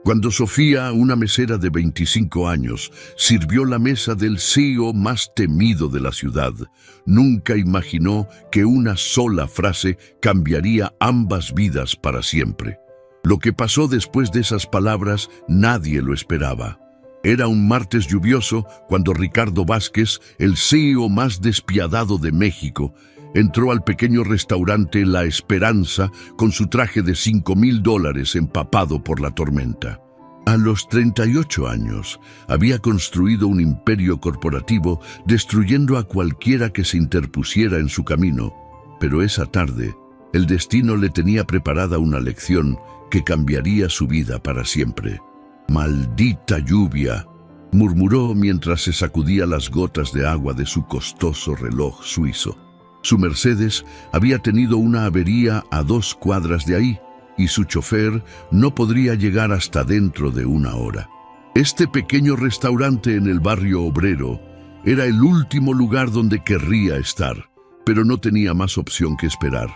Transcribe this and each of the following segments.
Cuando Sofía, una mesera de 25 años, sirvió la mesa del CEO más temido de la ciudad, nunca imaginó que una sola frase cambiaría ambas vidas para siempre. Lo que pasó después de esas palabras nadie lo esperaba. Era un martes lluvioso cuando Ricardo Vázquez, el CEO más despiadado de México, entró al pequeño restaurante La Esperanza con su traje de $5,000 empapado por la tormenta. A los 38 años, había construido un imperio corporativo destruyendo a cualquiera que se interpusiera en su camino. Pero esa tarde, el destino le tenía preparada una lección que cambiaría su vida para siempre. «Maldita lluvia», murmuró mientras se sacudía las gotas de agua de su costoso reloj suizo. Su Mercedes había tenido una avería a 2 cuadras de ahí y su chofer no podría llegar hasta dentro de 1 hora. Este pequeño restaurante en el barrio obrero era el último lugar donde querría estar, pero no tenía más opción que esperar.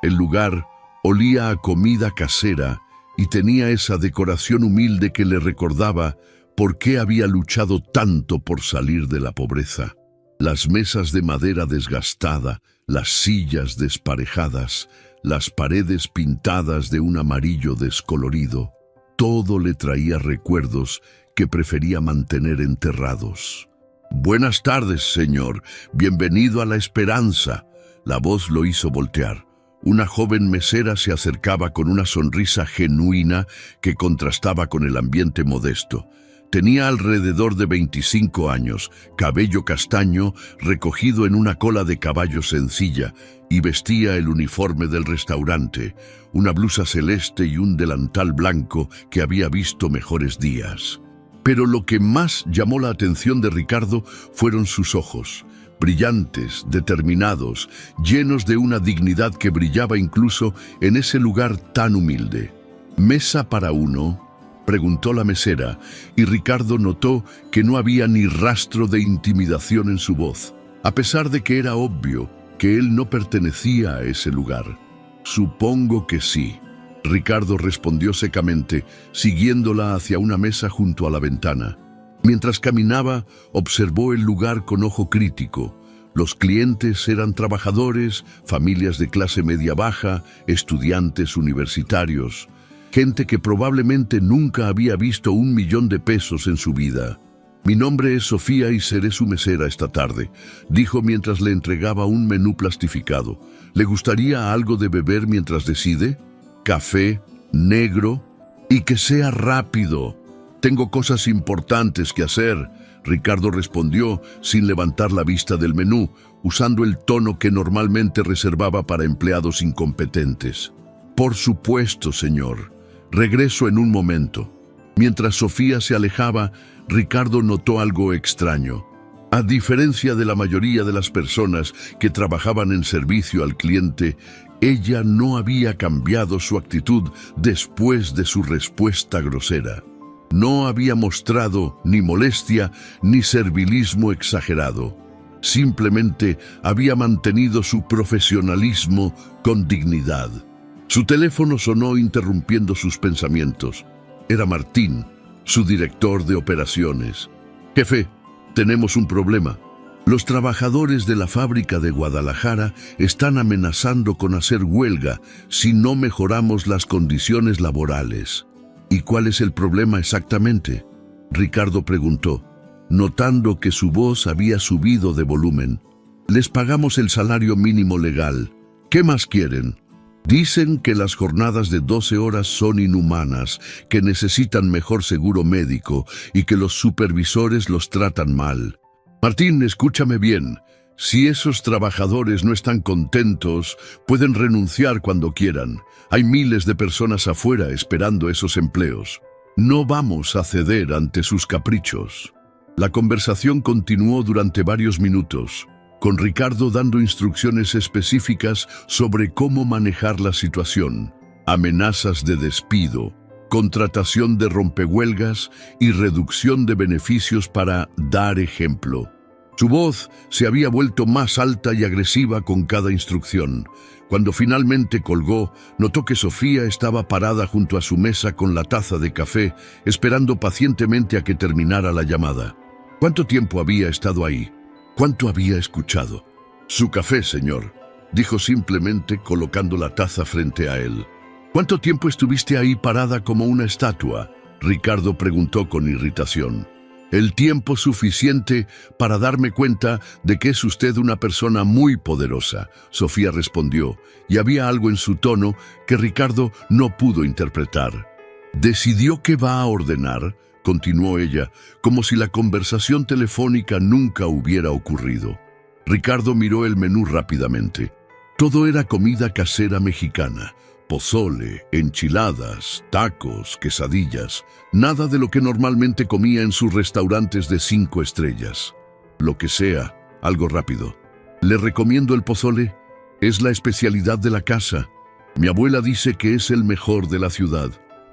El lugar olía a comida casera y tenía esa decoración humilde que le recordaba por qué había luchado tanto por salir de la pobreza. Las mesas de madera desgastada, las sillas desparejadas, las paredes pintadas de un amarillo descolorido, todo le traía recuerdos que prefería mantener enterrados. «Buenas tardes, señor. Bienvenido a La Esperanza». La voz lo hizo voltear. Una joven mesera se acercaba con una sonrisa genuina que contrastaba con el ambiente modesto. Tenía alrededor de 25 años, cabello castaño recogido en una cola de caballo sencilla y vestía el uniforme del restaurante, una blusa celeste y un delantal blanco que había visto mejores días. Pero lo que más llamó la atención de Ricardo fueron sus ojos, brillantes, determinados, llenos de una dignidad que brillaba incluso en ese lugar tan humilde. «¿Mesa para uno?», preguntó la mesera, y Ricardo notó que no había ni rastro de intimidación en su voz, a pesar de que era obvio que él no pertenecía a ese lugar. «Supongo que sí», Ricardo respondió secamente, siguiéndola hacia una mesa junto a la ventana. Mientras caminaba, observó el lugar con ojo crítico. Los clientes eran trabajadores, familias de clase media-baja, estudiantes universitarios, gente que probablemente nunca había visto $1,000,000 en su vida. «Mi nombre es Sofía y seré su mesera esta tarde», dijo mientras le entregaba un menú plastificado. «¿Le gustaría algo de beber mientras decide? Café, negro, y que sea rápido. Tengo cosas importantes que hacer», Ricardo respondió sin levantar la vista del menú, usando el tono que normalmente reservaba para empleados incompetentes. «Por supuesto, señor. Regreso en un momento». Mientras Sofía se alejaba, Ricardo notó algo extraño. A diferencia de la mayoría de las personas que trabajaban en servicio al cliente, ella no había cambiado su actitud después de su respuesta grosera. No había mostrado ni molestia ni servilismo exagerado. Simplemente había mantenido su profesionalismo con dignidad. Su teléfono sonó interrumpiendo sus pensamientos. Era Martín, su director de operaciones. «Jefe, tenemos un problema. Los trabajadores de la fábrica de Guadalajara están amenazando con hacer huelga si no mejoramos las condiciones laborales». «¿Y cuál es el problema exactamente?», Ricardo preguntó, notando que su voz había subido de volumen. «Les pagamos el salario mínimo legal. ¿Qué más quieren? Dicen que las jornadas de 12 horas son inhumanas, que necesitan mejor seguro médico y que los supervisores los tratan mal. Martín, escúchame bien. Si esos trabajadores no están contentos, pueden renunciar cuando quieran. Hay miles de personas afuera esperando esos empleos. No vamos a ceder ante sus caprichos». La conversación continuó durante varios minutos, con Ricardo dando instrucciones específicas sobre cómo manejar la situación, amenazas de despido, contratación de rompehuelgas y reducción de beneficios para dar ejemplo. Su voz se había vuelto más alta y agresiva con cada instrucción. Cuando finalmente colgó, notó que Sofía estaba parada junto a su mesa con la taza de café, esperando pacientemente a que terminara la llamada. ¿Cuánto tiempo había estado ahí? ¿Cuánto había escuchado? Su café, señor, dijo simplemente colocando la taza frente a él. ¿Cuánto tiempo estuviste ahí parada como una estatua? Ricardo preguntó con irritación. El tiempo suficiente para darme cuenta de que es usted una persona muy poderosa, Sofía respondió, y había algo en su tono que Ricardo no pudo interpretar. ¿Decidió qué va a ordenar?, continuó ella, como si la conversación telefónica nunca hubiera ocurrido. Ricardo miró el menú rápidamente. Todo era comida casera mexicana. Pozole, enchiladas, tacos, quesadillas, nada de lo que normalmente comía en sus restaurantes de 5 estrellas. Lo que sea, algo rápido. Le recomiendo el pozole, es la especialidad de la casa. Mi abuela dice que es el mejor de la ciudad.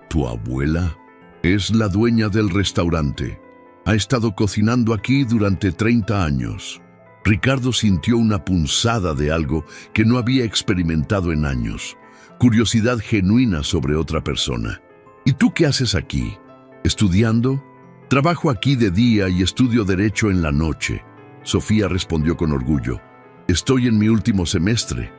¿Tu abuela? Es la dueña del restaurante. Ha estado cocinando aquí durante 30 años. Ricardo sintió una punzada de algo que no había experimentado en años. Curiosidad genuina sobre otra persona. ¿Y tú qué haces aquí? ¿Estudiando? Trabajo aquí de día y estudio Derecho en la noche. Sofía respondió con orgullo. Estoy en mi último semestre.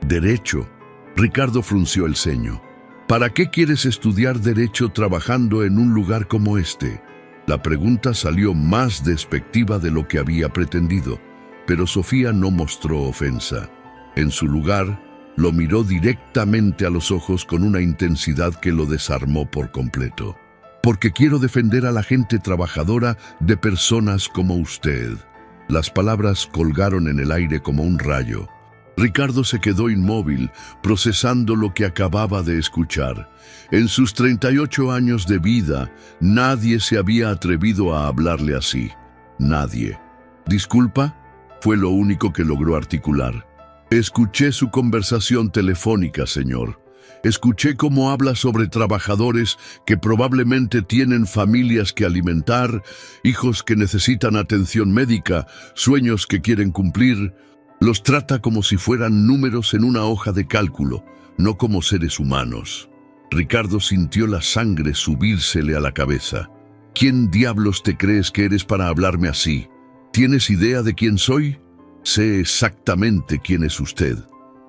¿Derecho? Ricardo frunció el ceño. ¿Para qué quieres estudiar Derecho trabajando en un lugar como este? La pregunta salió más despectiva de lo que había pretendido, pero Sofía no mostró ofensa. En su lugar, lo miró directamente a los ojos con una intensidad que lo desarmó por completo. Porque quiero defender a la gente trabajadora de personas como usted. Las palabras colgaron en el aire como un rayo. Ricardo se quedó inmóvil, procesando lo que acababa de escuchar. En sus 38 años de vida, nadie se había atrevido a hablarle así. Nadie. ¿Disculpa? Fue lo único que logró articular. Escuché su conversación telefónica, señor. Escuché cómo habla sobre trabajadores que probablemente tienen familias que alimentar, hijos que necesitan atención médica, sueños que quieren cumplir. Los trata como si fueran números en una hoja de cálculo, no como seres humanos. Ricardo sintió la sangre subírsele a la cabeza. ¿Quién diablos te crees que eres para hablarme así? ¿Tienes idea de quién soy? Sé exactamente quién es usted.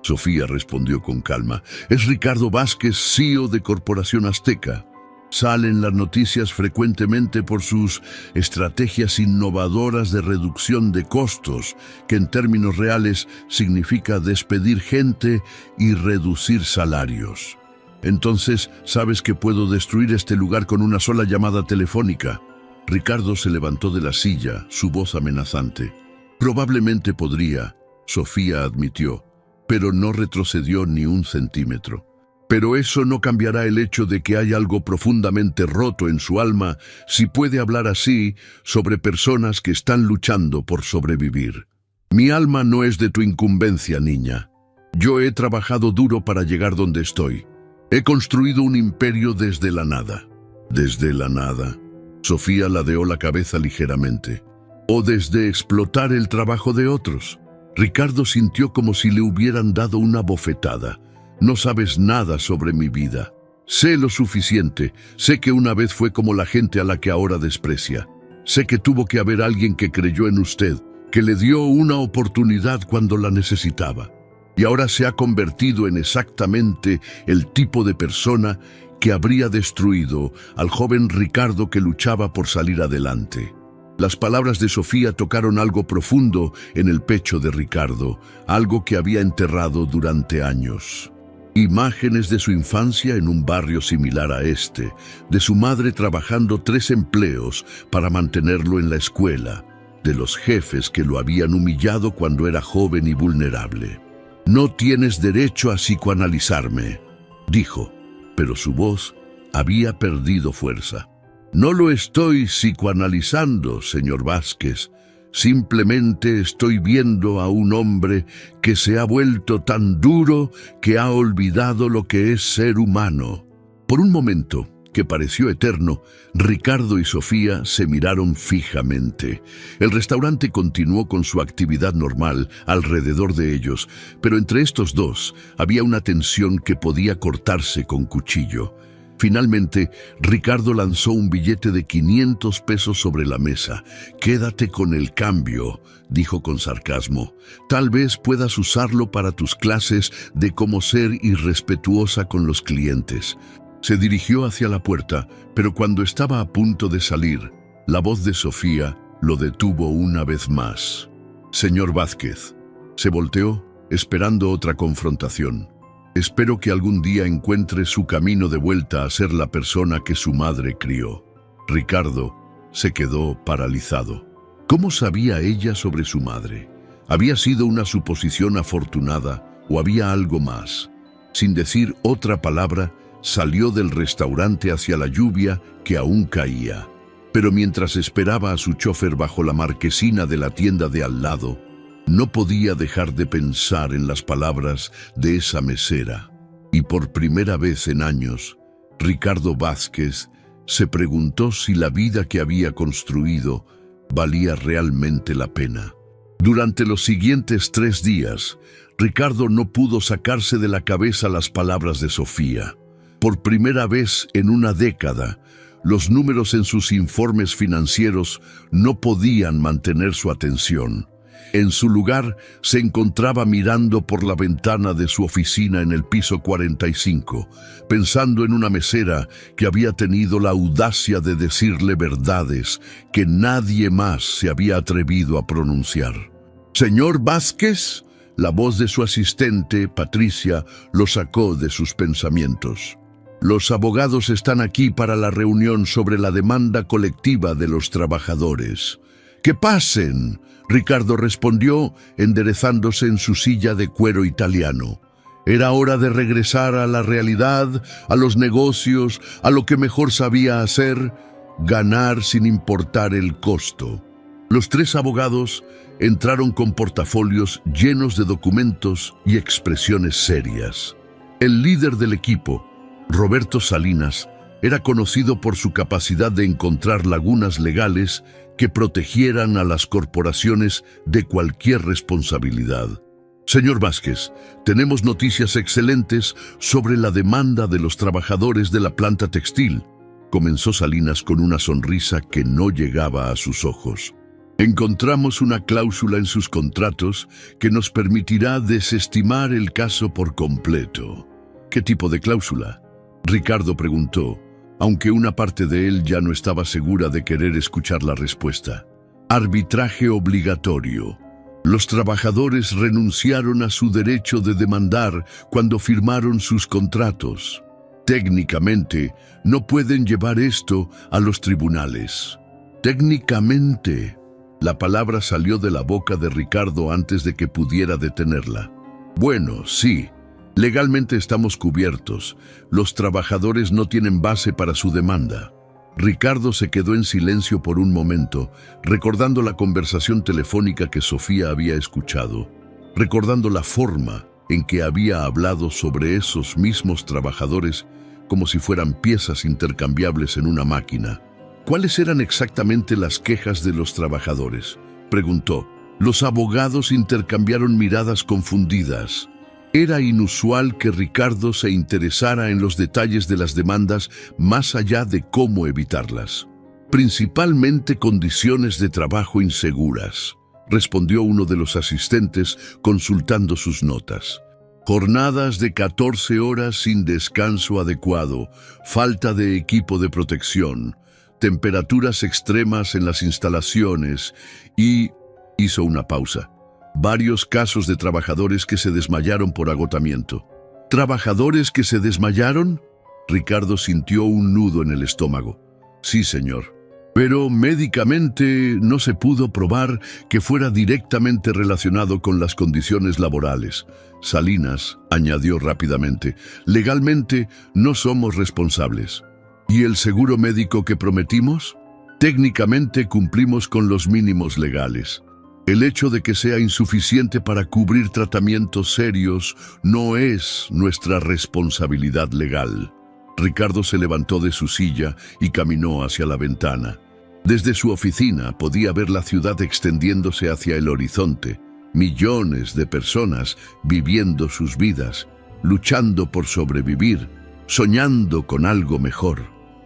Sofía respondió con calma. Es Ricardo Vázquez, CEO de Corporación Azteca. Sale en las noticias frecuentemente por sus estrategias innovadoras de reducción de costos, que en términos reales significa despedir gente y reducir salarios. Entonces, ¿sabes que puedo destruir este lugar con una sola llamada telefónica? Ricardo se levantó de la silla, su voz amenazante. Probablemente podría, Sofía admitió, pero no retrocedió ni un centímetro. Pero eso no cambiará el hecho de que hay algo profundamente roto en su alma si puede hablar así sobre personas que están luchando por sobrevivir. Mi alma no es de tu incumbencia, niña. Yo he trabajado duro para llegar donde estoy. He construido un imperio desde la nada. ¿Desde la nada? Sofía ladeó la cabeza ligeramente. ¿O desde explotar el trabajo de otros? Ricardo sintió como si le hubieran dado una bofetada. No sabes nada sobre mi vida. Sé lo suficiente. Sé que una vez fue como la gente a la que ahora desprecia. Sé que tuvo que haber alguien que creyó en usted, que le dio una oportunidad cuando la necesitaba. Y ahora se ha convertido en exactamente el tipo de persona que habría destruido al joven Ricardo que luchaba por salir adelante. Las palabras de Sofía tocaron algo profundo en el pecho de Ricardo, algo que había enterrado durante años. Imágenes de su infancia en un barrio similar a este, de su madre trabajando 3 empleos para mantenerlo en la escuela, de los jefes que lo habían humillado cuando era joven y vulnerable. No tienes derecho a psicoanalizarme, dijo, pero su voz había perdido fuerza. No lo estoy psicoanalizando, señor Vázquez. Simplemente estoy viendo a un hombre que se ha vuelto tan duro que ha olvidado lo que es ser humano. Por un momento, que pareció eterno, Ricardo y Sofía se miraron fijamente. El restaurante continuó con su actividad normal alrededor de ellos, pero entre estos dos había una tensión que podía cortarse con cuchillo. Finalmente, Ricardo lanzó un billete de 500 pesos sobre la mesa. «Quédate con el cambio», dijo con sarcasmo. «Tal vez puedas usarlo para tus clases de cómo ser irrespetuosa con los clientes». Se dirigió hacia la puerta, pero cuando estaba a punto de salir, la voz de Sofía lo detuvo una vez más. «Señor Vázquez». Se volteó, esperando otra confrontación. «Espero que algún día encuentre su camino de vuelta a ser la persona que su madre crió». Ricardo se quedó paralizado. ¿Cómo sabía ella sobre su madre? ¿Había sido una suposición afortunada o había algo más? Sin decir otra palabra, salió del restaurante hacia la lluvia que aún caía. Pero mientras esperaba a su chofer bajo la marquesina de la tienda de al lado, no podía dejar de pensar en las palabras de esa mesera. Y por primera vez en años, Ricardo Vázquez se preguntó si la vida que había construido valía realmente la pena. Durante los siguientes 3 días, Ricardo no pudo sacarse de la cabeza las palabras de Sofía. Por primera vez en una década, los números en sus informes financieros no podían mantener su atención. En su lugar, se encontraba mirando por la ventana de su oficina en el piso 45, pensando en una mesera que había tenido la audacia de decirle verdades que nadie más se había atrevido a pronunciar. «¿Señor Vázquez?». La voz de su asistente, Patricia, lo sacó de sus pensamientos. «Los abogados están aquí para la reunión sobre la demanda colectiva de los trabajadores». «¡Que pasen!», Ricardo respondió, enderezándose en su silla de cuero italiano. Era hora de regresar a la realidad, a los negocios, a lo que mejor sabía hacer: ganar sin importar el costo. Los 3 abogados entraron con portafolios llenos de documentos y expresiones serias. El líder del equipo, Roberto Salinas, era conocido por su capacidad de encontrar lagunas legales que protegieran a las corporaciones de cualquier responsabilidad. «Señor Vázquez, tenemos noticias excelentes sobre la demanda de los trabajadores de la planta textil», comenzó Salinas con una sonrisa que no llegaba a sus ojos. «Encontramos una cláusula en sus contratos que nos permitirá desestimar el caso por completo». «¿Qué tipo de cláusula?», Ricardo preguntó, aunque una parte de él ya no estaba segura de querer escuchar la respuesta. «Arbitraje obligatorio. Los trabajadores renunciaron a su derecho de demandar cuando firmaron sus contratos. Técnicamente, no pueden llevar esto a los tribunales». «Técnicamente». La palabra salió de la boca de Ricardo antes de que pudiera detenerla. «Bueno, sí. Legalmente estamos cubiertos. Los trabajadores no tienen base para su demanda». Ricardo se quedó en silencio por un momento, recordando la conversación telefónica que Sofía había escuchado, recordando la forma en que había hablado sobre esos mismos trabajadores como si fueran piezas intercambiables en una máquina. «¿Cuáles eran exactamente las quejas de los trabajadores?», preguntó. Los abogados intercambiaron miradas confundidas. Era inusual que Ricardo se interesara en los detalles de las demandas más allá de cómo evitarlas. «Principalmente condiciones de trabajo inseguras», respondió uno de los asistentes consultando sus notas. «Jornadas de 14 horas sin descanso adecuado, falta de equipo de protección, temperaturas extremas en las instalaciones y...» Hizo una pausa. «Varios casos de trabajadores que se desmayaron por agotamiento». «¿Trabajadores que se desmayaron?», Ricardo sintió un nudo en el estómago. «Sí, señor. Pero médicamente no se pudo probar que fuera directamente relacionado con las condiciones laborales». Salinas añadió rápidamente: «Legalmente no somos responsables». «¿Y el seguro médico que prometimos?». «Técnicamente cumplimos con los mínimos legales. El hecho de que sea insuficiente para cubrir tratamientos serios no es nuestra responsabilidad legal». Ricardo se levantó de su silla y caminó hacia la ventana. Desde su oficina podía ver la ciudad extendiéndose hacia el horizonte. Millones de personas viviendo sus vidas, luchando por sobrevivir, soñando con algo mejor.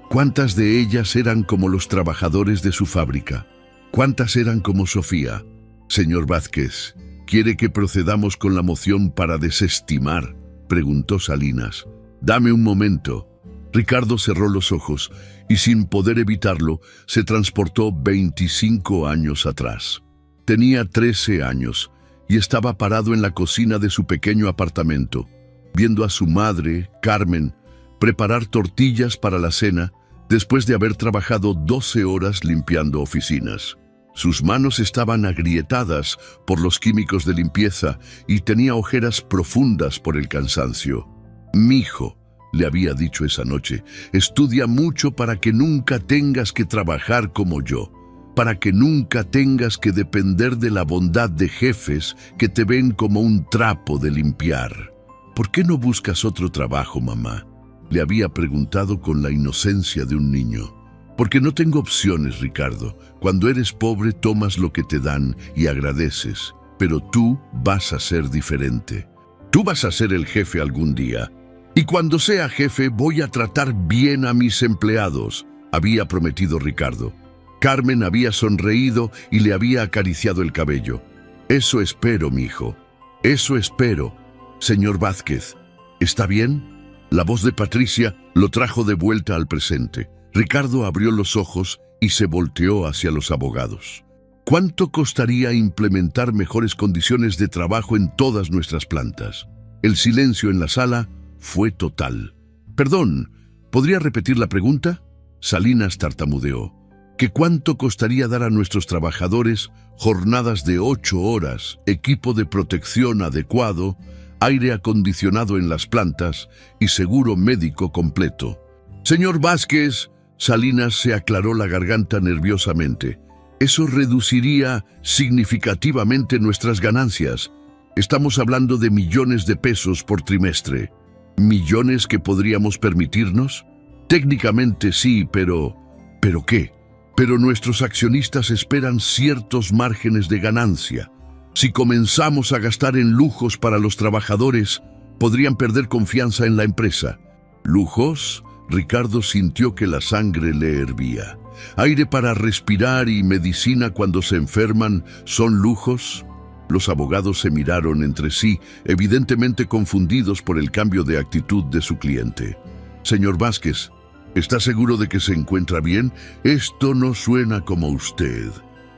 ¿Cuántas de ellas eran como los trabajadores de su fábrica? ¿Cuántas eran como Sofía? Señor Vázquez, ¿quiere que procedamos con la moción para desestimar?, preguntó Salinas. Dame un momento. Ricardo cerró los ojos y, sin poder evitarlo, se transportó 25 años atrás. Tenía 13 años y estaba parado en la cocina de su pequeño apartamento, viendo a su madre, Carmen, preparar tortillas para la cena después de haber trabajado 12 horas limpiando oficinas. Sus manos estaban agrietadas por los químicos de limpieza y tenía ojeras profundas por el cansancio. «Mijo», le había dicho esa noche, «estudia mucho para que nunca tengas que trabajar como yo, para que nunca tengas que depender de la bondad de jefes que te ven como un trapo de limpiar». «¿Por qué no buscas otro trabajo, mamá?», le había preguntado con la inocencia de un niño. «Porque no tengo opciones, Ricardo. Cuando eres pobre tomas lo que te dan y agradeces, pero tú vas a ser diferente. Tú vas a ser el jefe algún día. Y cuando sea jefe voy a tratar bien a mis empleados», había prometido Ricardo. Carmen había sonreído y le había acariciado el cabello. «Eso espero, mi hijo. Eso espero. Señor Vázquez, ¿está bien?». La voz de Patricia lo trajo de vuelta al presente. Ricardo abrió los ojos y se volteó hacia los abogados. ¿Cuánto costaría implementar mejores condiciones de trabajo en todas nuestras plantas? El silencio en la sala fue total. «Perdón, ¿podría repetir la pregunta?», Salinas tartamudeó. «¿Que cuánto costaría dar a nuestros trabajadores jornadas de 8 horas, equipo de protección adecuado, aire acondicionado en las plantas y seguro médico completo?» «Señor Vázquez», Salinas se aclaró la garganta nerviosamente, «eso reduciría significativamente nuestras ganancias. Estamos hablando de millones de pesos por trimestre». «¿Millones que podríamos permitirnos?». «Técnicamente sí, pero...». «¿Pero qué?». «Pero nuestros accionistas esperan ciertos márgenes de ganancia. Si comenzamos a gastar en lujos para los trabajadores, podrían perder confianza en la empresa». «¿Lujos?». Ricardo sintió que la sangre le hervía. «¿Aire para respirar y medicina cuando se enferman son lujos?». Los abogados se miraron entre sí, evidentemente confundidos por el cambio de actitud de su cliente. «Señor Vázquez, ¿está seguro de que se encuentra bien? Esto no suena como usted».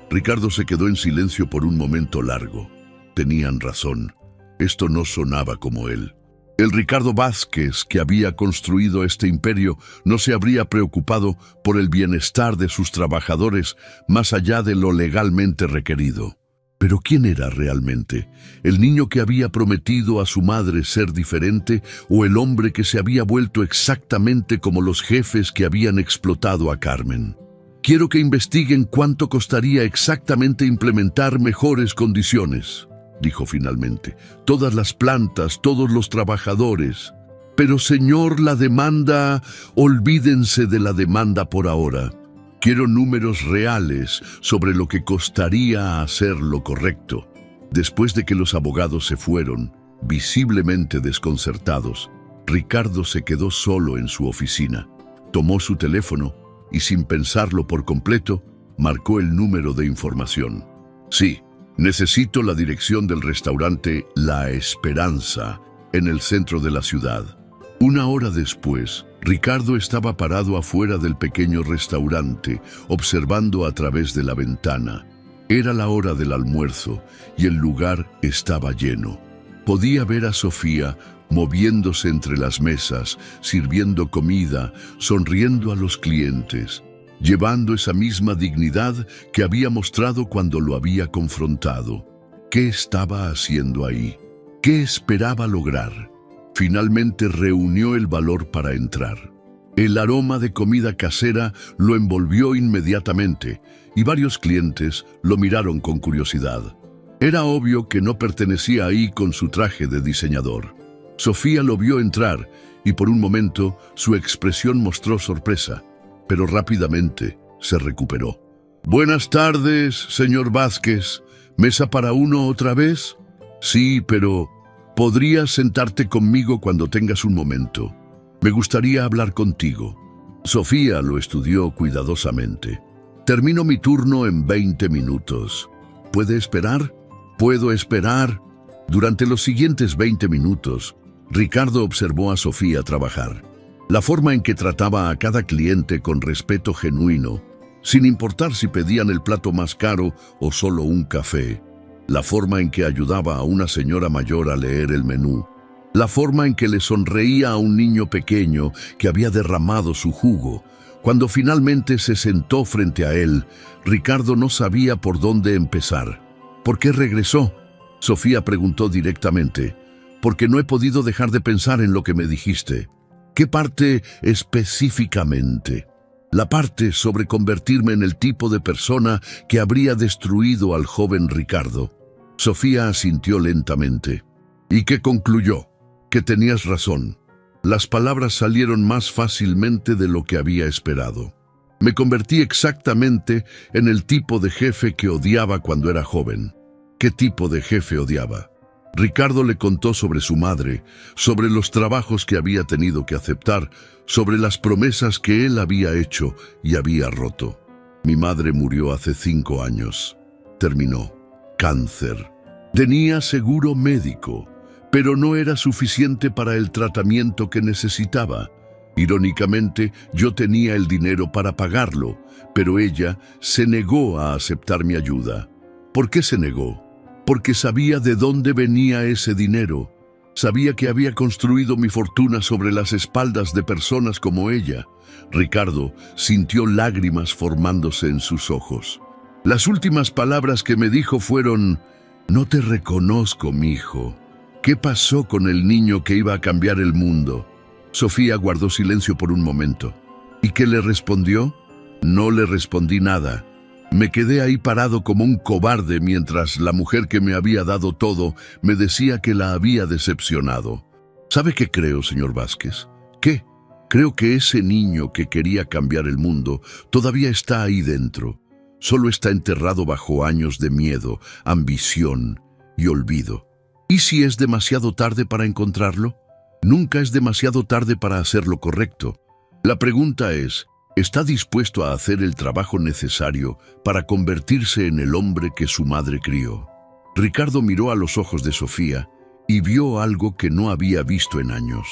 Ricardo se quedó en silencio por un momento largo. Tenían razón. Esto no sonaba como él. El Ricardo Vázquez que había construido este imperio no se habría preocupado por el bienestar de sus trabajadores más allá de lo legalmente requerido. ¿Pero quién era realmente? ¿El niño que había prometido a su madre ser diferente o el hombre que se había vuelto exactamente como los jefes que habían explotado a Carmen? «Quiero que investiguen cuánto costaría exactamente implementar mejores condiciones», dijo finalmente. «Todas las plantas, todos los trabajadores». «Pero señor, la demanda...». «Olvídense de la demanda por ahora. Quiero números reales sobre lo que costaría hacer lo correcto». Después de que los abogados se fueron, visiblemente desconcertados, Ricardo se quedó solo en su oficina. Tomó su teléfono y, sin pensarlo por completo, marcó el número de información. «Sí, necesito la dirección del restaurante La Esperanza, en el centro de la ciudad». Una hora después, Ricardo estaba parado afuera del pequeño restaurante, observando a través de la ventana. Era la hora del almuerzo y el lugar estaba lleno. Podía ver a Sofía moviéndose entre las mesas, sirviendo comida, sonriendo a los clientes, llevando esa misma dignidad que había mostrado cuando lo había confrontado. ¿Qué estaba haciendo ahí? ¿Qué esperaba lograr? Finalmente reunió el valor para entrar. El aroma de comida casera lo envolvió inmediatamente y varios clientes lo miraron con curiosidad. Era obvio que no pertenecía ahí con su traje de diseñador. Sofía lo vio entrar y por un momento su expresión mostró sorpresa, pero rápidamente se recuperó. «Buenas tardes, señor Vázquez. ¿Mesa para uno otra vez?» «Sí, pero podrías sentarte conmigo cuando tengas un momento. Me gustaría hablar contigo». Sofía lo estudió cuidadosamente. «Termino mi turno en 20 minutos. ¿Puede esperar?» «Puedo esperar». Durante los siguientes 20 minutos, Ricardo observó a Sofía trabajar. La forma en que trataba a cada cliente con respeto genuino, sin importar si pedían el plato más caro o solo un café. La forma en que ayudaba a una señora mayor a leer el menú. La forma en que le sonreía a un niño pequeño que había derramado su jugo. Cuando finalmente se sentó frente a él, Ricardo no sabía por dónde empezar. «¿Por qué regresó?», Sofía preguntó directamente. «Porque no he podido dejar de pensar en lo que me dijiste». «¿Qué parte específicamente?» «La parte sobre convertirme en el tipo de persona que habría destruido al joven Ricardo». Sofía asintió lentamente. «¿Y qué concluyó?» «Que tenías razón». Las palabras salieron más fácilmente de lo que había esperado. «Me convertí exactamente en el tipo de jefe que odiaba cuando era joven». «¿Qué tipo de jefe odiaba?» Ricardo le contó sobre su madre, sobre los trabajos que había tenido que aceptar, sobre las promesas que él había hecho y había roto. «Mi madre murió hace 5 años. Terminó. Cáncer. Tenía seguro médico, pero no era suficiente para el tratamiento que necesitaba. Irónicamente, yo tenía el dinero para pagarlo, pero ella se negó a aceptar mi ayuda». «¿Por qué se negó?» «Porque sabía de dónde venía ese dinero. Sabía que había construido mi fortuna sobre las espaldas de personas como ella». Ricardo sintió lágrimas formándose en sus ojos. «Las últimas palabras que me dijo fueron: no te reconozco, mijo. ¿Qué pasó con el niño que iba a cambiar el mundo?» Sofía guardó silencio por un momento. «¿Y qué le respondió?» «No le respondí nada. Me quedé ahí parado como un cobarde mientras la mujer que me había dado todo me decía que la había decepcionado. ¿Sabe qué creo, señor Vázquez? ¿Qué? Creo que ese niño que quería cambiar el mundo todavía está ahí dentro. Solo está enterrado bajo años de miedo, ambición y olvido. ¿Y si es demasiado tarde para encontrarlo? Nunca es demasiado tarde para hacer lo correcto. La pregunta es: ¿está dispuesto a hacer el trabajo necesario para convertirse en el hombre que su madre crió? Ricardo miró a los ojos de Sofía y vio algo que no había visto en años.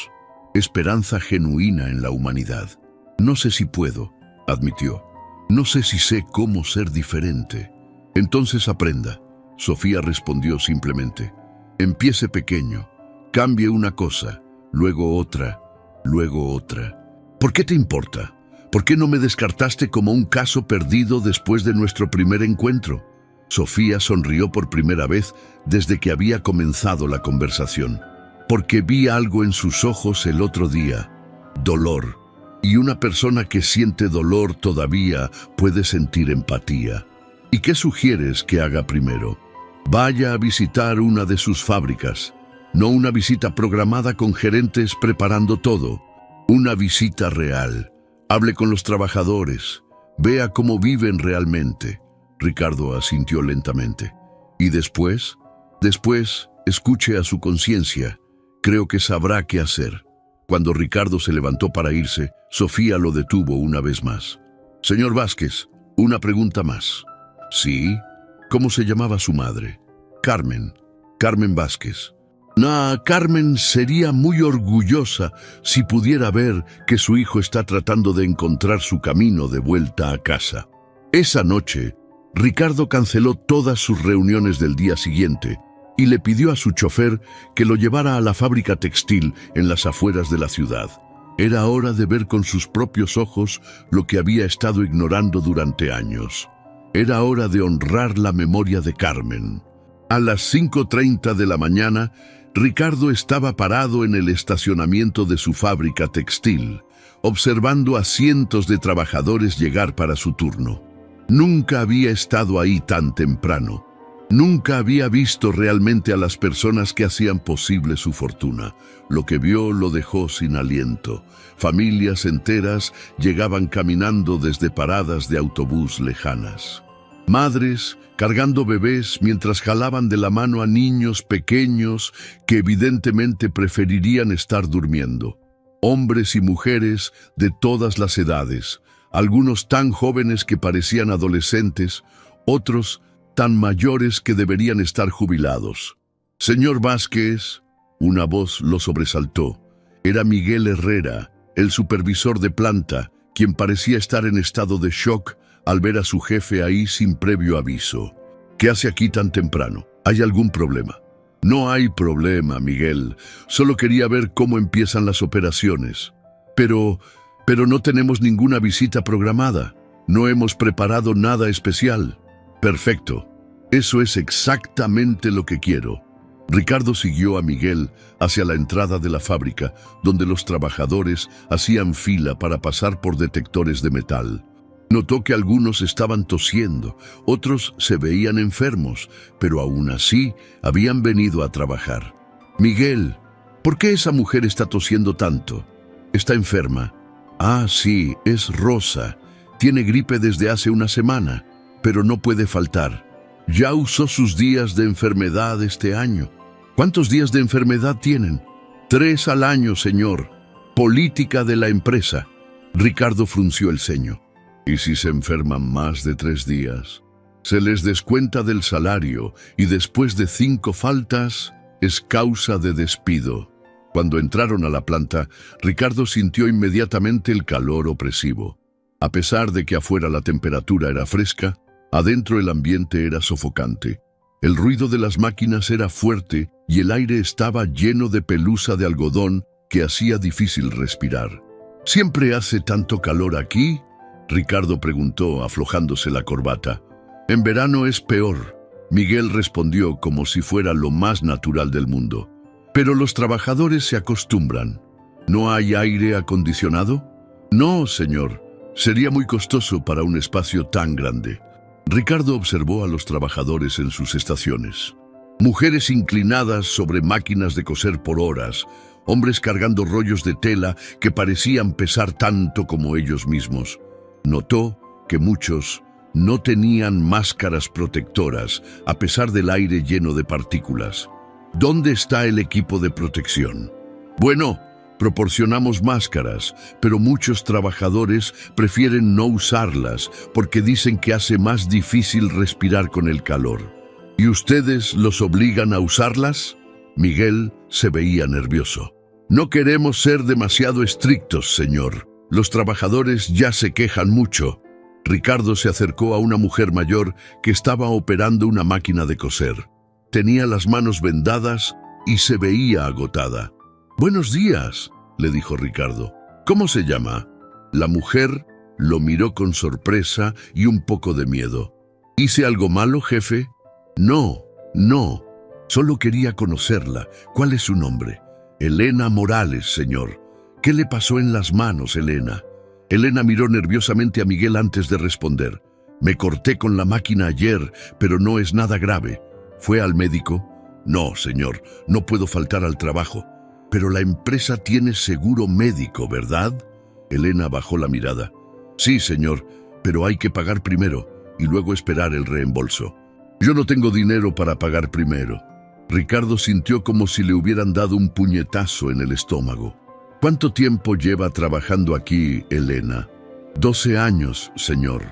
Esperanza genuina en la humanidad. «No sé si puedo», admitió. «No sé si sé cómo ser diferente». «Entonces aprenda», Sofía respondió simplemente. «Empiece pequeño, cambie una cosa, luego otra, luego otra». «¿Por qué te importa? ¿Por qué no me descartaste como un caso perdido después de nuestro primer encuentro?» Sofía sonrió por primera vez desde que había comenzado la conversación. «Porque vi algo en sus ojos el otro día. Dolor. Y una persona que siente dolor todavía puede sentir empatía. ¿Y qué sugieres que haga primero? Vaya a visitar una de sus fábricas. No una visita programada con gerentes preparando todo. Una visita real. Hable con los trabajadores. Vea cómo viven realmente». Ricardo asintió lentamente. «¿Y después?» «Después, escuche a su conciencia. Creo que sabrá qué hacer». Cuando Ricardo se levantó para irse, Sofía lo detuvo una vez más. «Señor Vázquez, una pregunta más». «¿Sí? ¿Cómo se llamaba su madre?» «Carmen. Carmen Vázquez». Carmen sería muy orgullosa si pudiera ver que su hijo está tratando de encontrar su camino de vuelta a casa». Esa noche, Ricardo canceló todas sus reuniones del día siguiente y le pidió a su chofer que lo llevara a la fábrica textil en las afueras de la ciudad. Era hora de ver con sus propios ojos lo que había estado ignorando durante años. Era hora de honrar la memoria de Carmen. A las 5:30 de la mañana, Ricardo estaba parado en el estacionamiento de su fábrica textil, observando a cientos de trabajadores llegar para su turno. Nunca había estado ahí tan temprano. Nunca había visto realmente a las personas que hacían posible su fortuna. Lo que vio lo dejó sin aliento. Familias enteras llegaban caminando desde paradas de autobús lejanas. Madres cargando bebés mientras jalaban de la mano a niños pequeños que evidentemente preferirían estar durmiendo. Hombres y mujeres de todas las edades, algunos tan jóvenes que parecían adolescentes, otros tan mayores que deberían estar jubilados. «Señor Vázquez», una voz lo sobresaltó. Era Miguel Herrera, el supervisor de planta, quien parecía estar en estado de shock al ver a su jefe ahí sin previo aviso. «¿Qué hace aquí tan temprano? ¿Hay algún problema?» «No hay problema, Miguel. Solo quería ver cómo empiezan las operaciones. Pero no tenemos ninguna visita programada. No hemos preparado nada especial». «Perfecto. Eso es exactamente lo que quiero». Ricardo siguió a Miguel hacia la entrada de la fábrica, donde los trabajadores hacían fila para pasar por detectores de metal. Notó que algunos estaban tosiendo, otros se veían enfermos, pero aún así habían venido a trabajar. «Miguel, ¿por qué esa mujer está tosiendo tanto? ¿Está enferma?» «Ah, sí, es Rosa. Tiene gripe desde hace una semana, pero no puede faltar. Ya usó sus días de enfermedad este año». «¿Cuántos días de enfermedad tienen?» «3 al año, señor. Política de la empresa». Ricardo frunció el ceño. «¿Y si se enferman más de 3 días? Se les descuenta del salario y después de 5 faltas es causa de despido». Cuando entraron a la planta, Ricardo sintió inmediatamente el calor opresivo. A pesar de que afuera la temperatura era fresca, adentro el ambiente era sofocante. El ruido de las máquinas era fuerte y el aire estaba lleno de pelusa de algodón que hacía difícil respirar. «¿Siempre hace tanto calor aquí?», Ricardo preguntó, aflojándose la corbata. «En verano es peor», Miguel respondió como si fuera lo más natural del mundo. «Pero los trabajadores se acostumbran. ¿No hay aire acondicionado?» «No, señor. Sería muy costoso para un espacio tan grande». Ricardo observó a los trabajadores en sus estaciones. Mujeres inclinadas sobre máquinas de coser por horas, hombres cargando rollos de tela que parecían pesar tanto como ellos mismos. Notó que muchos no tenían máscaras protectoras, a pesar del aire lleno de partículas. «¿Dónde está el equipo de protección?» «Bueno, proporcionamos máscaras, pero muchos trabajadores prefieren no usarlas porque dicen que hace más difícil respirar con el calor». «¿Y ustedes los obligan a usarlas?» Miguel se veía nervioso. «No queremos ser demasiado estrictos, señor. Los trabajadores ya se quejan mucho». Ricardo se acercó a una mujer mayor que estaba operando una máquina de coser. Tenía las manos vendadas y se veía agotada. «Buenos días», le dijo Ricardo. «¿Cómo se llama?» La mujer lo miró con sorpresa y un poco de miedo. «¿Hice algo malo, jefe?» «No, no. Solo quería conocerla. ¿Cuál es su nombre?» «Elena Morales, señor». «¿Qué le pasó en las manos, Elena?» Elena miró nerviosamente a Miguel antes de responder. «Me corté con la máquina ayer, pero no es nada grave». «¿Fue al médico?» «No, señor. No puedo faltar al trabajo». «Pero la empresa tiene seguro médico, ¿verdad?» Elena bajó la mirada. «Sí, señor, pero hay que pagar primero y luego esperar el reembolso». «Yo no tengo dinero para pagar primero». Ricardo sintió como si le hubieran dado un puñetazo en el estómago. «¿Cuánto tiempo lleva trabajando aquí, Elena?» 12 años, señor.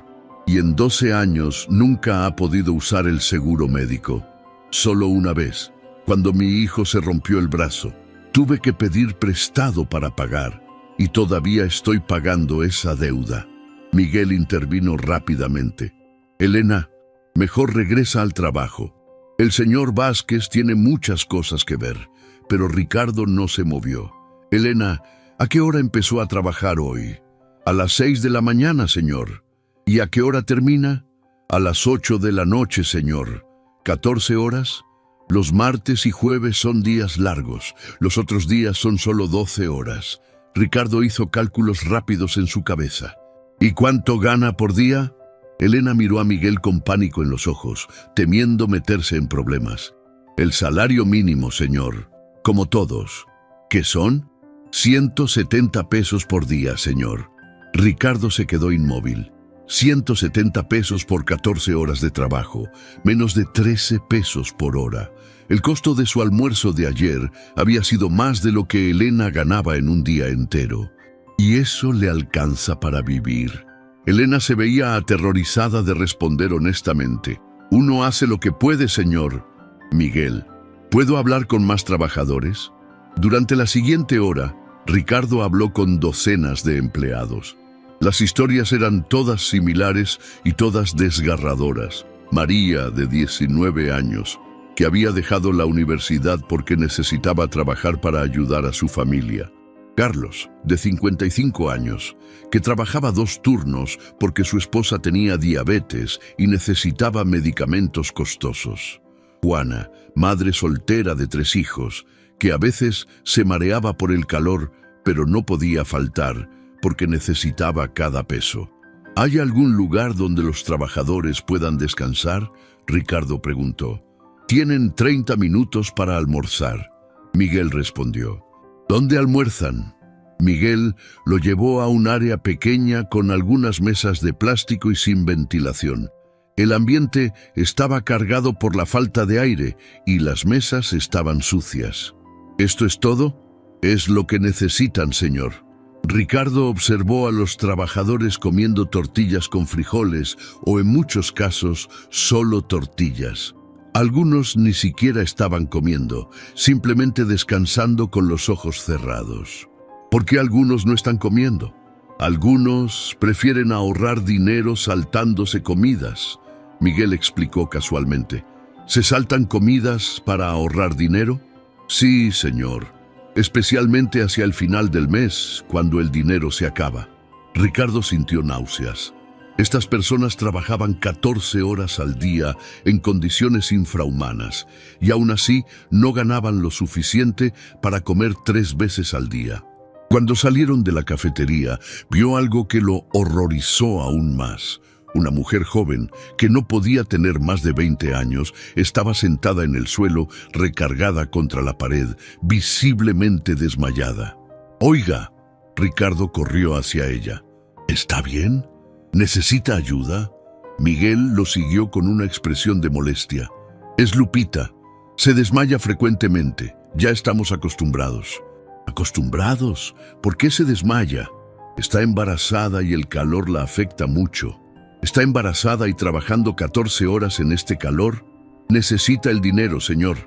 Y en 12 años nunca ha podido usar el seguro médico. Solo una vez, cuando mi hijo se rompió el brazo. Tuve que pedir prestado para pagar, y todavía estoy pagando esa deuda». Miguel intervino rápidamente. «Elena, mejor regresa al trabajo. El señor Vázquez tiene muchas cosas que ver». Pero Ricardo no se movió. «Elena, ¿a qué hora empezó a trabajar hoy?» «A las 6 de la mañana, señor». «¿Y a qué hora termina?» «A las 8 de la noche, señor». «¿14 horas?» «Los martes y jueves son días largos. Los otros días son solo 12 horas». Ricardo hizo cálculos rápidos en su cabeza. «¿Y cuánto gana por día?» Elena miró a Miguel con pánico en los ojos, temiendo meterse en problemas. El salario mínimo, señor, como todos. ¿Qué son? 170 pesos por día, señor. Ricardo se quedó inmóvil. 170 pesos por 14 horas de trabajo, menos de 13 pesos por hora. El costo de su almuerzo de ayer había sido más de lo que Elena ganaba en un día entero. ¿Y eso le alcanza para vivir? Elena se veía aterrorizada de responder honestamente. Uno hace lo que puede, señor. Miguel, ¿puedo hablar con más trabajadores? Durante la siguiente hora, Ricardo habló con docenas de empleados. Las historias eran todas similares y todas desgarradoras. María, de 19 años, que había dejado la universidad porque necesitaba trabajar para ayudar a su familia. Carlos, de 55 años, que trabajaba 2 turnos porque su esposa tenía diabetes y necesitaba medicamentos costosos. Juana, madre soltera de 3 hijos, que a veces se mareaba por el calor, pero no podía faltar porque necesitaba cada peso. ¿Hay algún lugar donde los trabajadores puedan descansar? Ricardo preguntó. Tienen 30 minutos para almorzar. Miguel respondió. ¿Dónde almuerzan? Miguel lo llevó a un área pequeña con algunas mesas de plástico y sin ventilación. El ambiente estaba cargado por la falta de aire y las mesas estaban sucias. ¿Esto es todo? Es lo que necesitan, señor. Ricardo observó a los trabajadores comiendo tortillas con frijoles o, en muchos casos, solo tortillas. Algunos ni siquiera estaban comiendo, simplemente descansando con los ojos cerrados. ¿Por qué algunos no están comiendo? Algunos prefieren ahorrar dinero saltándose comidas. Miguel explicó casualmente. ¿Se saltan comidas para ahorrar dinero? Sí, señor. Especialmente hacia el final del mes, cuando el dinero se acaba. Ricardo sintió náuseas. Estas personas trabajaban 14 horas al día en condiciones infrahumanas y aún así no ganaban lo suficiente para comer 3 veces al día. Cuando salieron de la cafetería, vio algo que lo horrorizó aún más. Una mujer joven, que no podía tener más de 20 años, estaba sentada en el suelo, recargada contra la pared, visiblemente desmayada. «Oiga», Ricardo corrió hacia ella. «¿Está bien? ¿Necesita ayuda?» Miguel lo siguió con una expresión de molestia. «Es Lupita. Se desmaya frecuentemente. Ya estamos acostumbrados». «¿Acostumbrados? ¿Por qué se desmaya?» «Está embarazada y el calor la afecta mucho». «¿Está embarazada y trabajando 14 horas en este calor?» «Necesita el dinero, señor.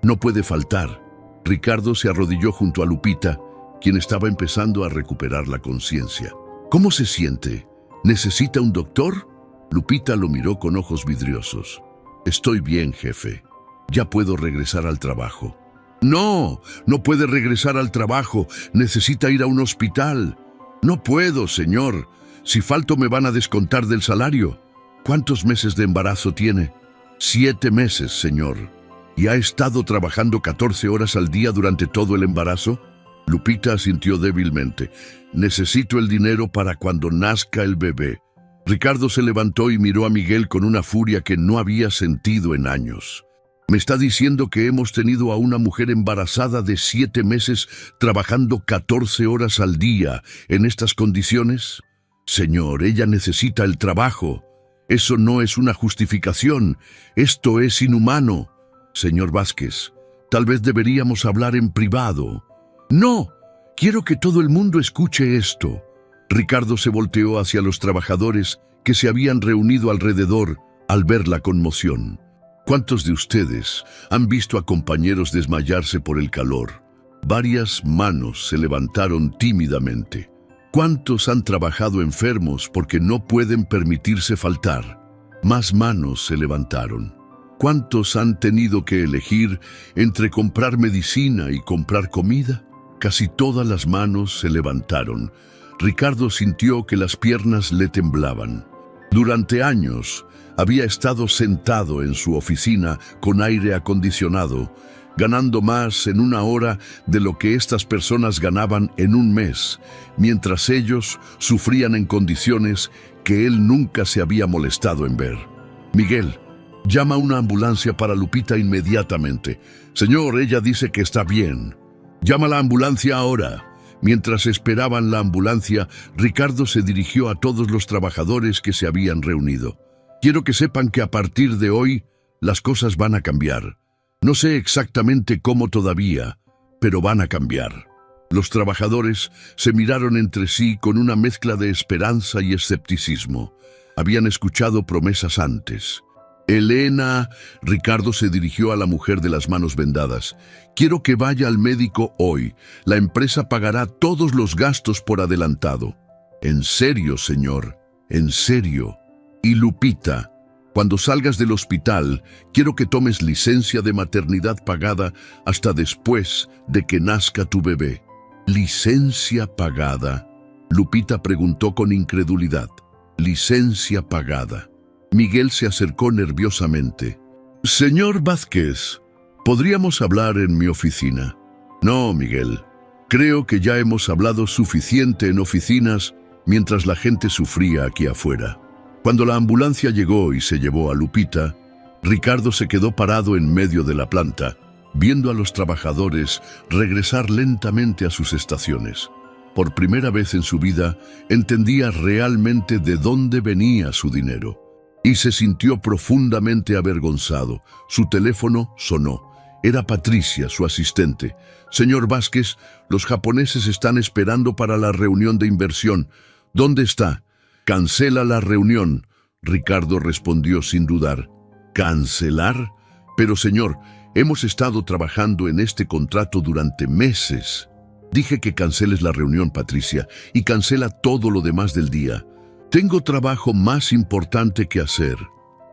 No puede faltar». Ricardo se arrodilló junto a Lupita, quien estaba empezando a recuperar la conciencia. «¿Cómo se siente? ¿Necesita un doctor?» Lupita lo miró con ojos vidriosos. «Estoy bien, jefe. Ya puedo regresar al trabajo». «No, no puede regresar al trabajo. Necesita ir a un hospital». «No puedo, señor. Si falto me van a descontar del salario». «¿Cuántos meses de embarazo tiene?» 7 meses, señor. ¿Y ha estado trabajando 14 horas al día durante todo el embarazo?» Lupita asintió débilmente. «Necesito el dinero para cuando nazca el bebé». Ricardo se levantó y miró a Miguel con una furia que no había sentido en años. «¿Me está diciendo que hemos tenido a una mujer embarazada de 7 meses trabajando 14 horas al día en estas condiciones?» «Señor, ella necesita el trabajo. Eso no es una justificación. Esto es inhumano». «Señor Vázquez, tal vez deberíamos hablar en privado». «No, quiero que todo el mundo escuche esto». Ricardo se volteó hacia los trabajadores que se habían reunido alrededor al ver la conmoción. ¿Cuántos de ustedes han visto a compañeros desmayarse por el calor? Varias manos se levantaron tímidamente. ¿Cuántos han trabajado enfermos porque no pueden permitirse faltar? Más manos se levantaron. ¿Cuántos han tenido que elegir entre comprar medicina y comprar comida? Casi todas las manos se levantaron. Ricardo sintió que las piernas le temblaban. Durante años había estado sentado en su oficina con aire acondicionado, ganando más en una hora de lo que estas personas ganaban en un mes, mientras ellos sufrían en condiciones que él nunca se había molestado en ver. Miguel, llama una ambulancia para Lupita inmediatamente. Señor, ella dice que está bien. Llama la ambulancia ahora. Mientras esperaban la ambulancia, Ricardo se dirigió a todos los trabajadores que se habían reunido. Quiero que sepan que a partir de hoy, las cosas van a cambiar. No sé exactamente cómo todavía, pero van a cambiar. Los trabajadores se miraron entre sí con una mezcla de esperanza y escepticismo. Habían escuchado promesas antes. Elena, Ricardo se dirigió a la mujer de las manos vendadas. Quiero que vaya al médico hoy. La empresa pagará todos los gastos por adelantado. En serio, señor, en serio. Y Lupita, cuando salgas del hospital, quiero que tomes licencia de maternidad pagada hasta después de que nazca tu bebé. ¿Licencia pagada? Lupita preguntó con incredulidad. Licencia pagada. Miguel se acercó nerviosamente. Señor Vázquez, ¿podríamos hablar en mi oficina? No, Miguel. Creo que ya hemos hablado suficiente en oficinas mientras la gente sufría aquí afuera. Cuando la ambulancia llegó y se llevó a Lupita, Ricardo se quedó parado en medio de la planta, viendo a los trabajadores regresar lentamente a sus estaciones. Por primera vez en su vida, entendía realmente de dónde venía su dinero. Y se sintió profundamente avergonzado. Su teléfono sonó. Era Patricia, su asistente. Señor Vázquez, los japoneses están esperando para la reunión de inversión. ¿Dónde está? Cancela la reunión. Ricardo respondió sin dudar. ¿Cancelar? Pero señor, hemos estado trabajando en este contrato durante meses. Dije que canceles la reunión, Patricia, y cancela todo lo demás del día. Tengo trabajo más importante que hacer.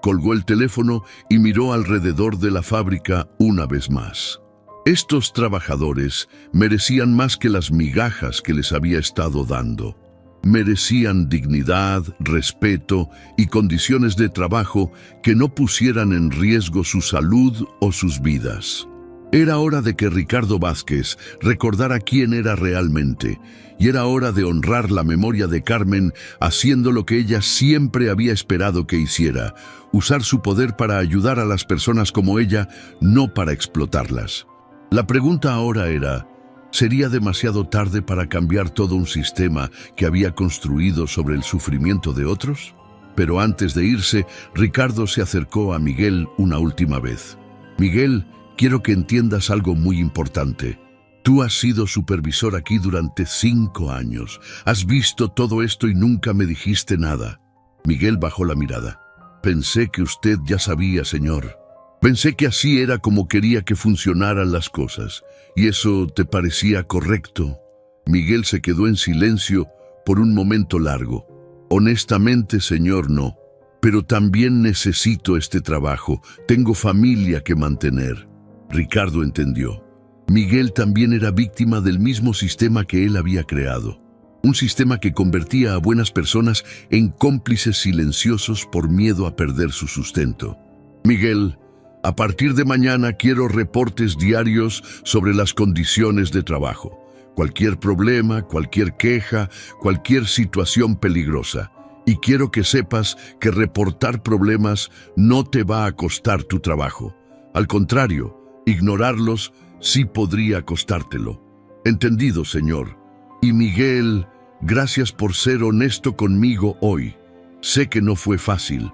Colgó el teléfono y miró alrededor de la fábrica una vez más. Estos trabajadores merecían más que las migajas que les había estado dando. Merecían dignidad, respeto y condiciones de trabajo que no pusieran en riesgo su salud o sus vidas. Era hora de que Ricardo Vázquez recordara quién era realmente, y era hora de honrar la memoria de Carmen haciendo lo que ella siempre había esperado que hiciera, usar su poder para ayudar a las personas como ella, no para explotarlas. La pregunta ahora era, ¿sería demasiado tarde para cambiar todo un sistema que había construido sobre el sufrimiento de otros? Pero antes de irse, Ricardo se acercó a Miguel una última vez. Miguel, quiero que entiendas algo muy importante. Tú has sido supervisor aquí durante 5 años. Has visto todo esto y nunca me dijiste nada. Miguel bajó la mirada. Pensé que usted ya sabía, señor. Pensé que así era como quería que funcionaran las cosas. ¿Y eso te parecía correcto? Miguel se quedó en silencio por un momento largo. Honestamente, señor, no. Pero también necesito este trabajo. Tengo familia que mantener. Ricardo entendió. Miguel también era víctima del mismo sistema que él había creado. Un sistema que convertía a buenas personas en cómplices silenciosos por miedo a perder su sustento. Miguel, a partir de mañana quiero reportes diarios sobre las condiciones de trabajo. Cualquier problema, cualquier queja, cualquier situación peligrosa. Y quiero que sepas que reportar problemas no te va a costar tu trabajo. Al contrario, ignorarlos sí podría costártelo. Entendido, señor. Y Miguel, gracias por ser honesto conmigo hoy. Sé que no fue fácil.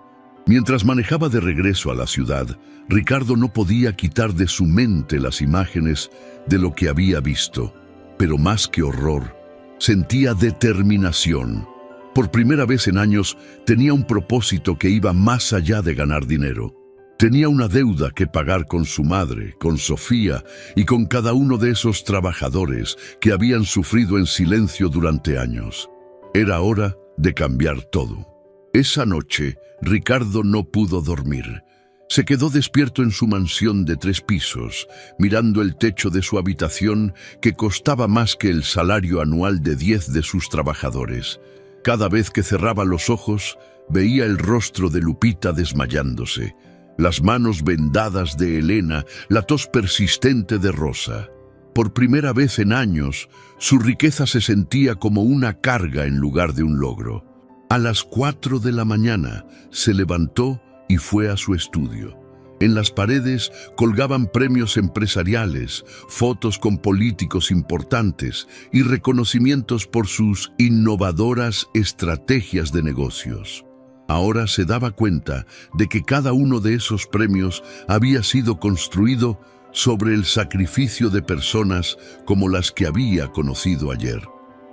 Mientras manejaba de regreso a la ciudad, Ricardo no podía quitar de su mente las imágenes de lo que había visto. Pero más que horror, sentía determinación. Por primera vez en años, tenía un propósito que iba más allá de ganar dinero. Tenía una deuda que pagar con su madre, con Sofía y con cada uno de esos trabajadores que habían sufrido en silencio durante años. Era hora de cambiar todo. Esa noche, Ricardo no pudo dormir. Se quedó despierto en su mansión de 3 pisos, mirando el techo de su habitación que costaba más que el salario anual de 10 de sus trabajadores. Cada vez que cerraba los ojos, veía el rostro de Lupita desmayándose. las manos vendadas de Elena, la tos persistente de Rosa. Por primera vez en años, su riqueza se sentía como una carga en lugar de un logro. A las 4 de la mañana se levantó y fue a su estudio. En las paredes colgaban premios empresariales, fotos con políticos importantes y reconocimientos por sus innovadoras estrategias de negocios. Ahora se daba cuenta de que cada uno de esos premios había sido construido sobre el sacrificio de personas como las que había conocido ayer.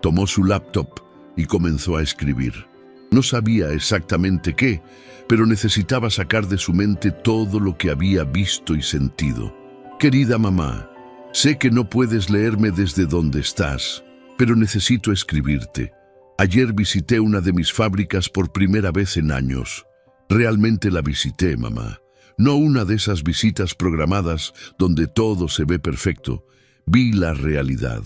Tomó su laptop y comenzó a escribir. No sabía exactamente qué, pero necesitaba sacar de su mente todo lo que había visto y sentido. Querida mamá, sé que no puedes leerme desde donde estás, pero necesito escribirte. Ayer visité una de mis fábricas por primera vez en años. Realmente la visité, mamá. No una de esas visitas programadas donde todo se ve perfecto. Vi la realidad.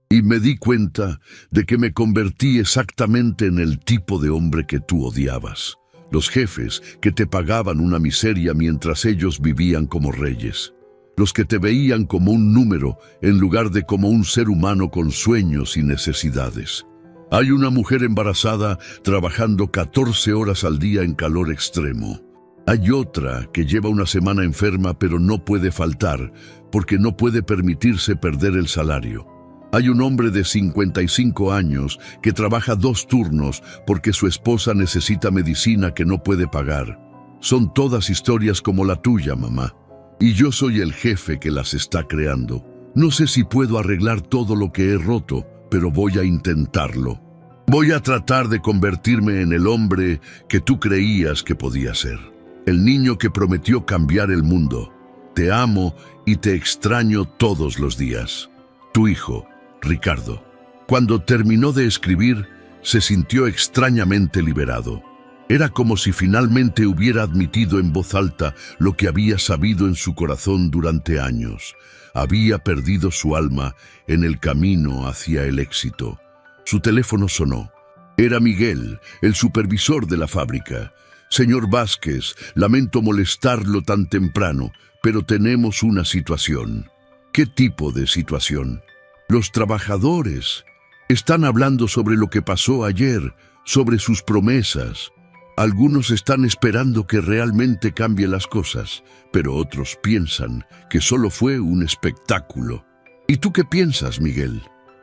Y me di cuenta de que me convertí exactamente en el tipo de hombre que tú odiabas. Los jefes que te pagaban una miseria mientras ellos vivían como reyes. Los que te veían como un número en lugar de como un ser humano con sueños y necesidades. Hay una mujer embarazada trabajando 14 horas al día en calor extremo. Hay otra que lleva una semana enferma pero no puede faltar porque no puede permitirse perder el salario. Hay un hombre de 55 años que trabaja 2 turnos porque su esposa necesita medicina que no puede pagar. Son todas historias como la tuya, mamá. Y yo soy el jefe que las está creando. No sé si puedo arreglar todo lo que he roto, pero voy a intentarlo. Voy a tratar de convertirme en el hombre que tú creías que podía ser. El niño que prometió cambiar el mundo. Te amo y te extraño todos los días. Tu hijo, Ricardo. Cuando terminó de escribir, se sintió extrañamente liberado. Era como si finalmente hubiera admitido en voz alta lo que había sabido en su corazón durante años. Había perdido su alma en el camino hacia el éxito. Su teléfono sonó. Era Miguel, el supervisor de la fábrica. Señor Vázquez, lamento molestarlo tan temprano, pero tenemos una situación. ¿Qué tipo de situación? Los trabajadores están hablando sobre lo que pasó ayer, sobre sus promesas. Algunos están esperando que realmente cambie las cosas, pero otros piensan que solo fue un espectáculo. ¿Y tú qué piensas, Miguel?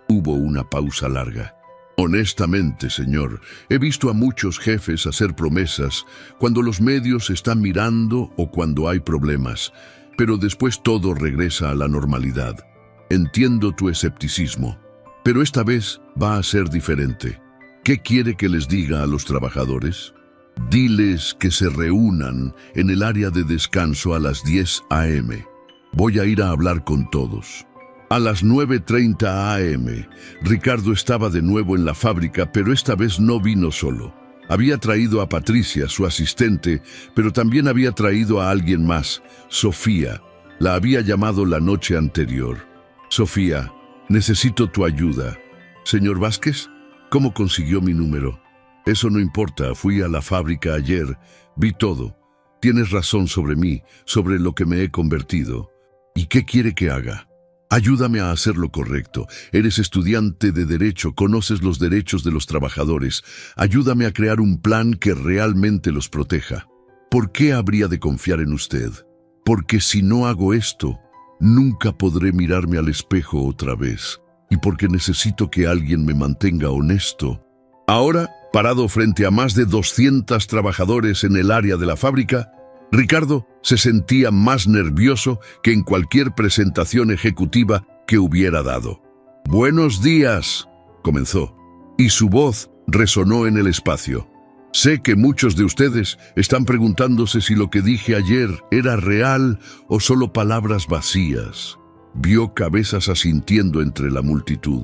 Hubo una pausa larga. Honestamente, señor, he visto a muchos jefes hacer promesas cuando los medios están mirando o cuando hay problemas, pero después todo regresa a la normalidad. Entiendo tu escepticismo, pero esta vez va a ser diferente. ¿Qué quiere que les diga a los trabajadores? Diles que se reúnan en el área de descanso a las 10 a.m. Voy a ir a hablar con todos. A las 9:30 a.m., Ricardo estaba de nuevo en la fábrica, pero esta vez no vino solo. Había traído a Patricia, su asistente, pero también había traído a alguien más, Sofía. La había llamado la noche anterior. Sofía, necesito tu ayuda. Señor Vázquez, ¿cómo consiguió mi número? Eso no importa, fui a la fábrica ayer, vi todo. Tienes razón sobre mí, sobre lo que me he convertido. ¿Y qué quiere que haga? Ayúdame a hacer lo correcto. Eres estudiante de Derecho, conoces los derechos de los trabajadores. Ayúdame a crear un plan que realmente los proteja. ¿Por qué habría de confiar en usted? Porque si no hago esto, nunca podré mirarme al espejo otra vez. Y porque necesito que alguien me mantenga honesto. Ahora, parado frente a más de 200 trabajadores en el área de la fábrica, Ricardo se sentía más nervioso que en cualquier presentación ejecutiva que hubiera dado. «Buenos días», comenzó, y su voz resonó en el espacio. «Sé que muchos de ustedes están preguntándose si lo que dije ayer era real o solo palabras vacías». Vio cabezas asintiendo entre la multitud.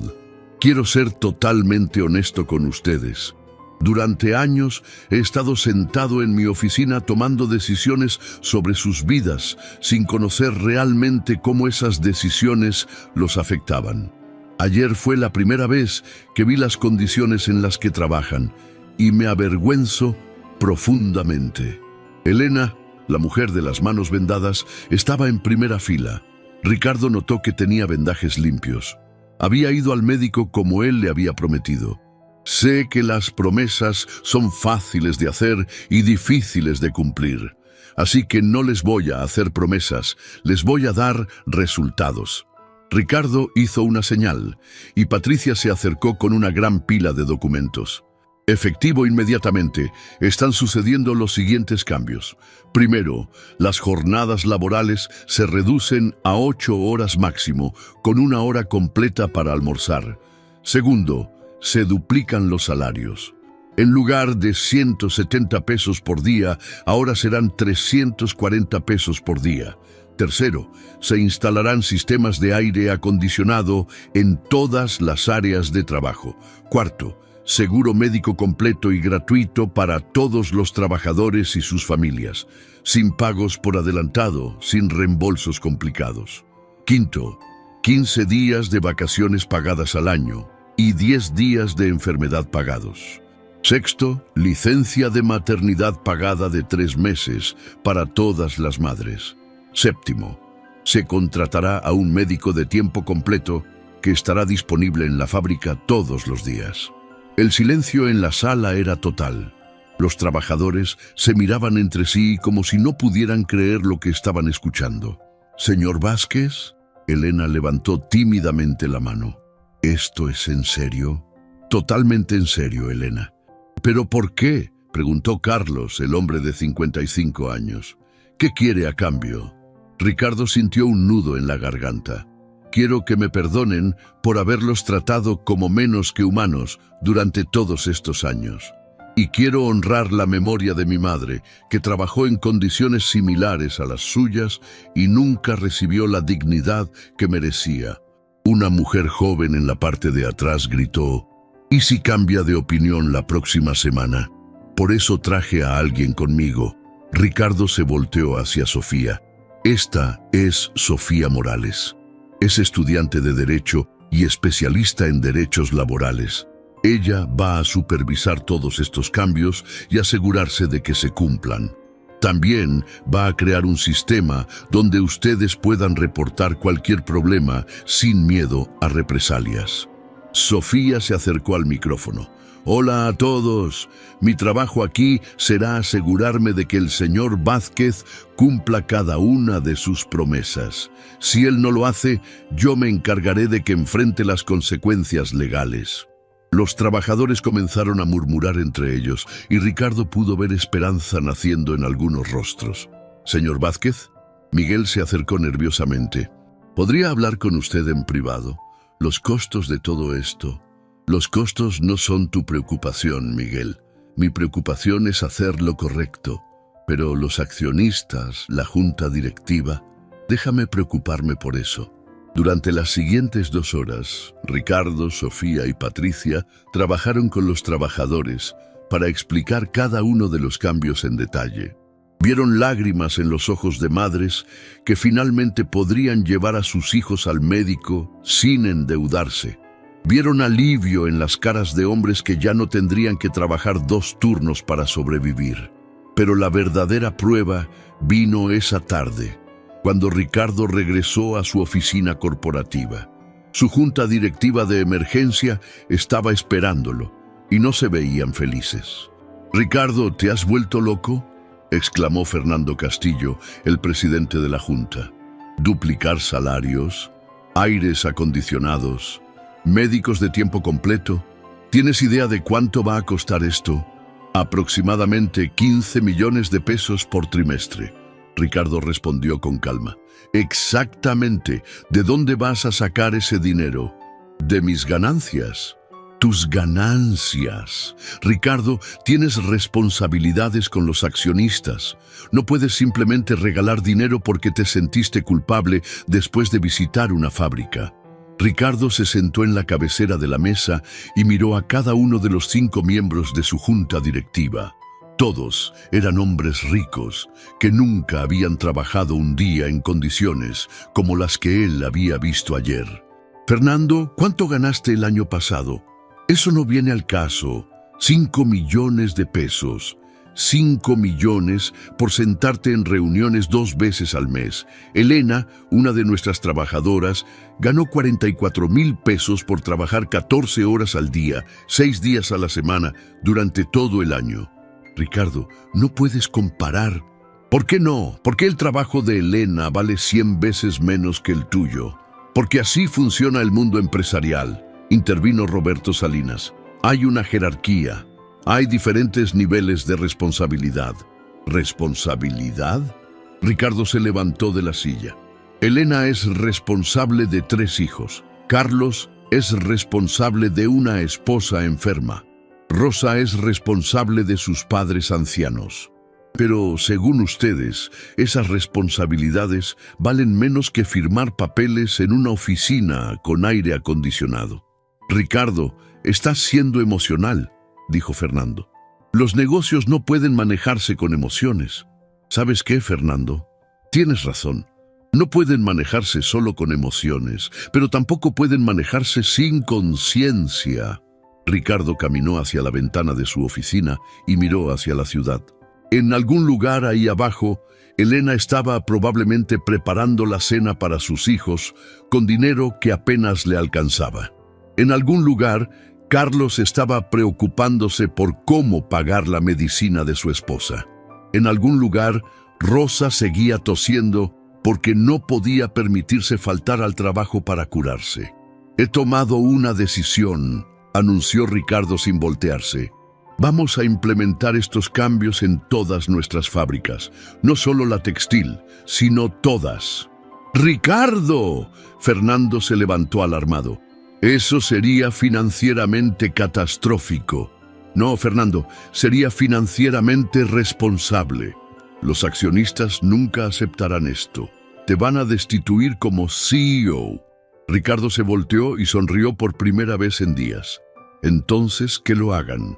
«Quiero ser totalmente honesto con ustedes. Durante años he estado sentado en mi oficina tomando decisiones sobre sus vidas, sin conocer realmente cómo esas decisiones los afectaban. Ayer fue la primera vez que vi las condiciones en las que trabajan, y me avergüenzo profundamente. Elena, La mujer de las manos vendadas estaba en primera fila. Ricardo notó que tenía vendajes limpios. Había ido al médico como él le había prometido. Sé que las promesas son fáciles de hacer y difíciles de cumplir. Así que no les voy a hacer promesas, les voy a dar resultados. Ricardo hizo una señal y Patricia se acercó con una gran pila de documentos. Efectivo inmediatamente, están sucediendo los siguientes cambios. Primero, las jornadas laborales se reducen a 8 horas máximo, con 1 hora completa para almorzar. Segundo, se duplican los salarios. En lugar de 170 pesos por día, ahora serán 340 pesos por día. Tercero, se instalarán sistemas de aire acondicionado en todas las áreas de trabajo. Cuarto, seguro médico completo y gratuito para todos los trabajadores y sus familias, sin pagos por adelantado, sin reembolsos complicados. Quinto, 15 días de vacaciones pagadas al año y 10 días de enfermedad pagados. Sexto, licencia de maternidad pagada de 3 meses para todas las madres. Séptimo, se contratará a un médico de tiempo completo que estará disponible en la fábrica todos los días. El silencio en la sala era total. Los trabajadores se miraban entre sí como si no pudieran creer lo que estaban escuchando. «Señor Vázquez», Elena levantó tímidamente la mano. «¿Esto es en serio?» «Totalmente en serio, Elena». «¿Pero por qué?», preguntó Carlos, el hombre de 55 años. «¿Qué quiere a cambio?» Ricardo sintió un nudo en la garganta. «Quiero que me perdonen por haberlos tratado como menos que humanos durante todos estos años. Y quiero honrar la memoria de mi madre, que trabajó en condiciones similares a las suyas y nunca recibió la dignidad que merecía». Una mujer joven en la parte de atrás gritó: «¿Y si cambia de opinión la próxima semana? Por eso traje a alguien conmigo». Ricardo se volteó hacia Sofía. «Esta es Sofía Morales. Es estudiante de Derecho y especialista en derechos laborales. Ella va a supervisar todos estos cambios y asegurarse de que se cumplan. También va a crear un sistema donde ustedes puedan reportar cualquier problema sin miedo a represalias». Sofía se acercó al micrófono. «Hola a todos. Mi trabajo aquí será asegurarme de que el señor Vázquez cumpla cada una de sus promesas. Si él no lo hace, yo me encargaré de que enfrente las consecuencias legales». Los trabajadores comenzaron a murmurar entre ellos y Ricardo pudo ver esperanza naciendo en algunos rostros. «Señor Vázquez», Miguel se acercó nerviosamente. «¿Podría hablar con usted en privado? Los costos de todo esto». «Los costos no son tu preocupación, Miguel. Mi preocupación es hacer lo correcto. Pero los accionistas, la junta directiva, déjame preocuparme por eso». Durante las siguientes 2 horas, Ricardo, Sofía y Patricia trabajaron con los trabajadores para explicar cada uno de los cambios en detalle. Vieron lágrimas en los ojos de madres que finalmente podrían llevar a sus hijos al médico sin endeudarse. Vieron alivio en las caras de hombres que ya no tendrían que trabajar 2 turnos para sobrevivir. Pero la verdadera prueba vino esa tarde, cuando Ricardo regresó a su oficina corporativa. Su junta directiva de emergencia estaba esperándolo y no se veían felices. «Ricardo, ¿te has vuelto loco?», exclamó Fernando Castillo, el presidente de la junta. «Duplicar salarios, aires acondicionados, médicos de tiempo completo. ¿Tienes idea de cuánto va a costar esto?» «Aproximadamente 15 millones de pesos por trimestre». Ricardo respondió con calma. «Exactamente. ¿De dónde vas a sacar ese dinero?» «De mis ganancias». «Tus ganancias». «Ricardo, tienes responsabilidades con los accionistas. No puedes simplemente regalar dinero porque te sentiste culpable después de visitar una fábrica». Ricardo se sentó en la cabecera de la mesa y miró a cada uno de los 5 miembros de su junta directiva. Todos eran hombres ricos que nunca habían trabajado un día en condiciones como las que él había visto ayer. «Fernando, ¿cuánto ganaste el año pasado?» «Eso no viene al caso. 5 millones de pesos. 5 millones por sentarte en reuniones 2 veces al mes. Elena, una de nuestras trabajadoras, ganó 44,000 pesos por trabajar 14 horas al día, 6 días a la semana, durante todo el año. Ricardo, no puedes comparar. ¿Por qué no? ¿Por qué el trabajo de Elena vale 100 veces menos que el tuyo? Porque así funciona el mundo empresarial, intervino Roberto Salinas. Hay una jerarquía. Hay diferentes niveles de responsabilidad. ¿Responsabilidad? Ricardo se levantó de la silla. Elena es responsable de 3 hijos. Carlos es responsable de una esposa enferma. Rosa es responsable de sus padres ancianos. Pero, según ustedes, esas responsabilidades valen menos que firmar papeles en una oficina con aire acondicionado. Ricardo, estás siendo emocional, dijo Fernando. Los negocios no pueden manejarse con emociones. ¿Sabes qué, Fernando? Tienes razón. No pueden manejarse solo con emociones, pero tampoco pueden manejarse sin conciencia. Ricardo caminó hacia la ventana de su oficina y miró hacia la ciudad. En algún lugar ahí abajo, Elena estaba probablemente preparando la cena para sus hijos con dinero que apenas le alcanzaba. En algún lugar, Carlos estaba preocupándose por cómo pagar la medicina de su esposa. En algún lugar, Rosa seguía tosiendo porque no podía permitirse faltar al trabajo para curarse. He tomado una decisión, anunció Ricardo sin voltearse. Vamos a implementar estos cambios en todas nuestras fábricas, no solo la textil, sino todas. ¡Ricardo! Fernando se levantó alarmado. Eso sería financieramente catastrófico. No, Fernando, sería financieramente responsable. Los accionistas nunca aceptarán esto. Te van a destituir como CEO. Ricardo se volteó y sonrió por primera vez en días. Entonces, que lo hagan.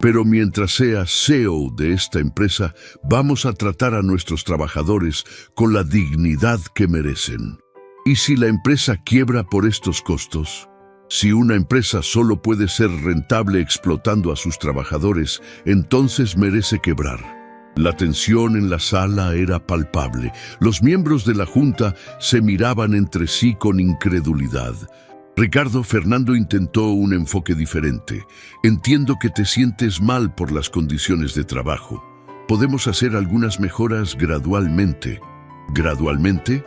Pero mientras sea CEO de esta empresa, vamos a tratar a nuestros trabajadores con la dignidad que merecen. ¿Y si la empresa quiebra por estos costos? Si una empresa solo puede ser rentable explotando a sus trabajadores, entonces merece quebrar. La tensión en la sala era palpable. Los miembros de la junta se miraban entre sí con incredulidad. Ricardo, Fernando intentó un enfoque diferente. Entiendo que te sientes mal por las condiciones de trabajo. Podemos hacer algunas mejoras gradualmente. ¿Gradualmente?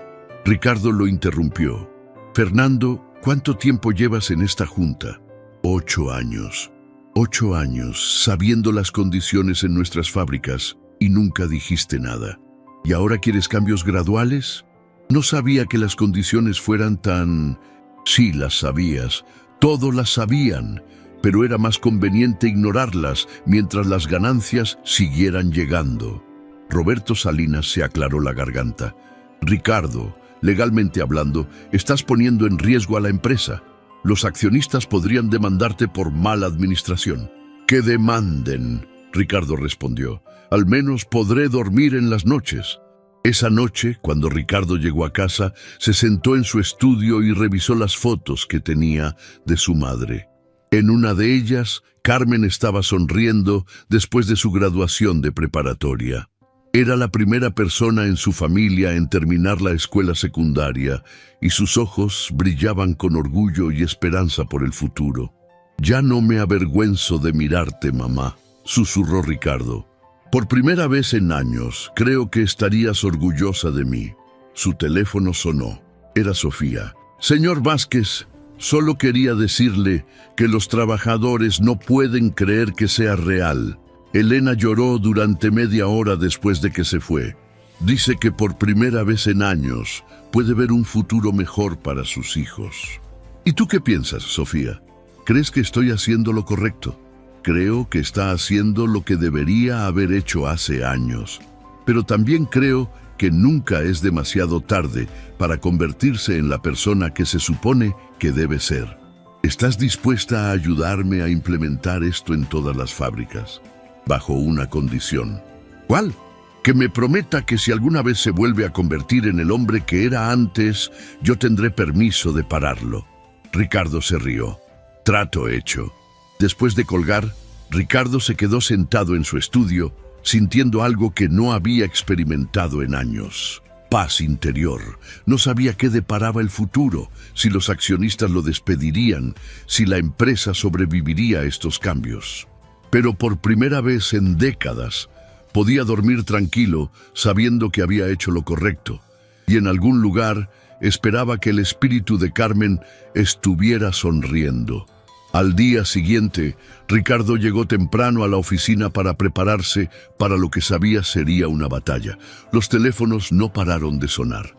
Ricardo lo interrumpió. Fernando, ¿cuánto tiempo llevas en esta junta? 8 años. 8 años, sabiendo las condiciones en nuestras fábricas, y nunca dijiste nada. ¿Y ahora quieres cambios graduales? No sabía que las condiciones fueran tan... Sí, las sabías. Todos las sabían, pero era más conveniente ignorarlas mientras las ganancias siguieran llegando. Roberto Salinas se aclaró la garganta. Ricardo, legalmente hablando, estás poniendo en riesgo a la empresa. Los accionistas podrían demandarte por mala administración. ¡Que demanden!, Ricardo respondió. Al menos podré dormir en las noches. Esa noche, cuando Ricardo llegó a casa, se sentó en su estudio y revisó las fotos que tenía de su madre. En una de ellas, Carmen estaba sonriendo después de su graduación de preparatoria. Era la primera persona en su familia en terminar la escuela secundaria y sus ojos brillaban con orgullo y esperanza por el futuro. «Ya no me avergüenzo de mirarte, mamá», susurró Ricardo. «Por primera vez en años, creo que estarías orgullosa de mí». Su teléfono sonó. Era Sofía. «Señor Vázquez, solo quería decirle que los trabajadores no pueden creer que sea real. Elena lloró durante media hora después de que se fue. Dice que por primera vez en años puede ver un futuro mejor para sus hijos». ¿Y tú qué piensas, Sofía? ¿Crees que estoy haciendo lo correcto? Creo que está haciendo lo que debería haber hecho hace años. Pero también creo que nunca es demasiado tarde para convertirse en la persona que se supone que debe ser. ¿Estás dispuesta a ayudarme a implementar esto en todas las fábricas? Bajo una condición. ¿Cuál? Que me prometa que si alguna vez se vuelve a convertir en el hombre que era antes, yo tendré permiso de pararlo. Ricardo se rió. Trato hecho. Después de colgar, Ricardo se quedó sentado en su estudio, sintiendo algo que no había experimentado en años. Paz interior. No sabía qué deparaba el futuro, si los accionistas lo despedirían, si la empresa sobreviviría a estos cambios. Pero por primera vez en décadas, podía dormir tranquilo sabiendo que había hecho lo correcto, y en algún lugar esperaba que el espíritu de Carmen estuviera sonriendo. Al día siguiente, Ricardo llegó temprano a la oficina para prepararse para lo que sabía sería una batalla. Los teléfonos no pararon de sonar.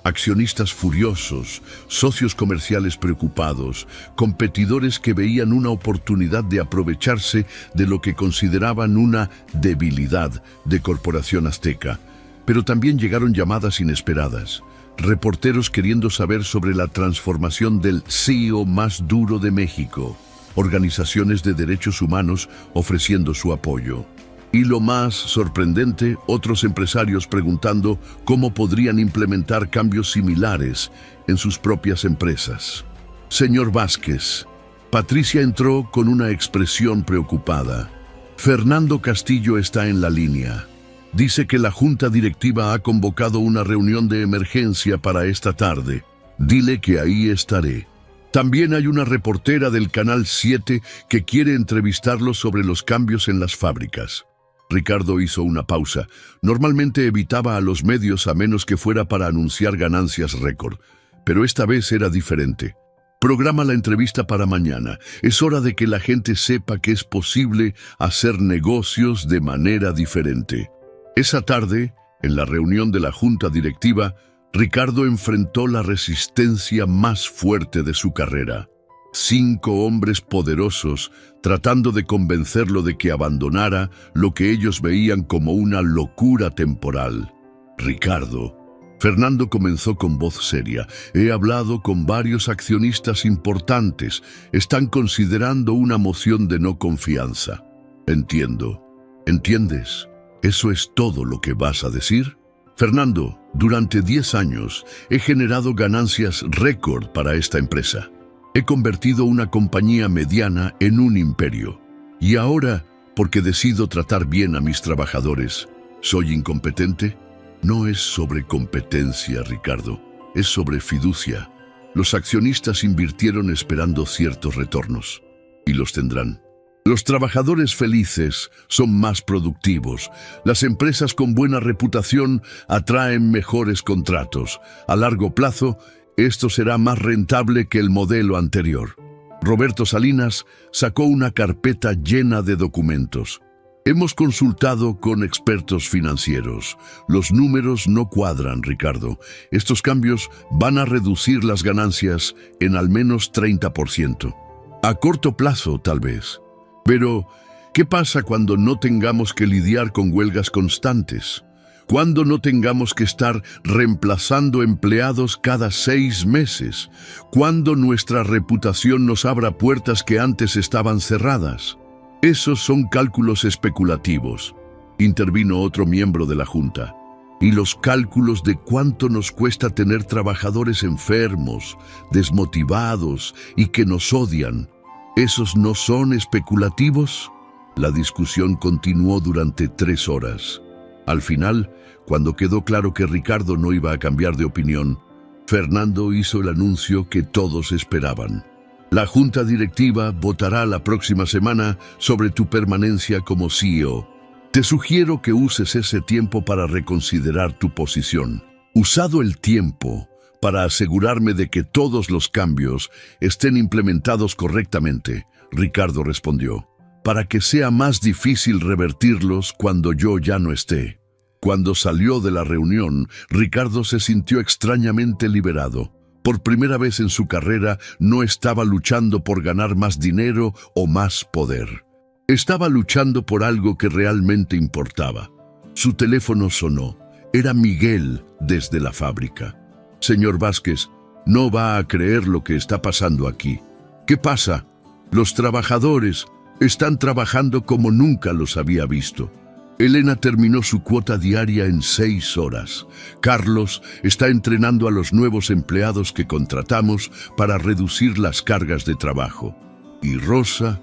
Accionistas furiosos, socios comerciales preocupados, competidores que veían una oportunidad de aprovecharse de lo que consideraban una debilidad de Corporación Azteca. Pero también llegaron llamadas inesperadas. Reporteros queriendo saber sobre la transformación del CEO más duro de México. Organizaciones de derechos humanos ofreciendo su apoyo. Y lo más sorprendente, otros empresarios preguntando cómo podrían implementar cambios similares en sus propias empresas. Señor Vázquez, Patricia entró con una expresión preocupada. Fernando Castillo está en la línea. Dice que la junta directiva ha convocado una reunión de emergencia para esta tarde. Dile que ahí estaré. También hay una reportera del Canal 7 que quiere entrevistarlo sobre los cambios en las fábricas. Ricardo hizo una pausa. Normalmente evitaba a los medios a menos que fuera para anunciar ganancias récord, pero esta vez era diferente. Programa la entrevista para mañana. Es hora de que la gente sepa que es posible hacer negocios de manera diferente. Esa tarde, en la reunión de la junta directiva, Ricardo enfrentó la resistencia más fuerte de su carrera. 5 hombres poderosos tratando de convencerlo de que abandonara lo que ellos veían como una locura temporal. Ricardo. Fernando comenzó con voz seria. He hablado con varios accionistas importantes. Están considerando una moción de no confianza. Entiendo. ¿Entiendes? ¿Eso es todo lo que vas a decir? Fernando, durante 10 años he generado ganancias récord para esta empresa. He convertido una compañía mediana en un imperio. Y ahora, porque decido tratar bien a mis trabajadores, ¿soy incompetente? No es sobre competencia, Ricardo. Es sobre fiducia. Los accionistas invirtieron esperando ciertos retornos. Y los tendrán. Los trabajadores felices son más productivos. Las empresas con buena reputación atraen mejores contratos. A largo plazo, esto será más rentable que el modelo anterior. Roberto Salinas sacó una carpeta llena de documentos. Hemos consultado con expertos financieros. Los números no cuadran, Ricardo. Estos cambios van a reducir las ganancias en al menos 30%. A corto plazo, tal vez. Pero, ¿qué pasa cuando no tengamos que lidiar con huelgas constantes? ¿Cuándo no tengamos que estar reemplazando empleados cada 6 meses? ¿Cuándo nuestra reputación nos abra puertas que antes estaban cerradas? Esos son cálculos especulativos, intervino otro miembro de la Junta. Y los cálculos de cuánto nos cuesta tener trabajadores enfermos, desmotivados y que nos odian. ¿Esos no son especulativos? La discusión continuó durante 3 horas. Al final, cuando quedó claro que Ricardo no iba a cambiar de opinión, Fernando hizo el anuncio que todos esperaban. La junta directiva votará la próxima semana sobre tu permanencia como CEO. Te sugiero que uses ese tiempo para reconsiderar tu posición. Usado el tiempo para asegurarme de que todos los cambios estén implementados correctamente, Ricardo respondió, para que sea más difícil revertirlos cuando yo ya no esté. Cuando salió de la reunión, Ricardo se sintió extrañamente liberado. Por primera vez en su carrera no estaba luchando por ganar más dinero o más poder. Estaba luchando por algo que realmente importaba. Su teléfono sonó. Era Miguel desde la fábrica. Señor Vázquez, no va a creer lo que está pasando aquí. ¿Qué pasa? Los trabajadores están trabajando como nunca los había visto. Elena terminó su cuota diaria en 6 horas. Carlos está entrenando a los nuevos empleados que contratamos para reducir las cargas de trabajo. Y Rosa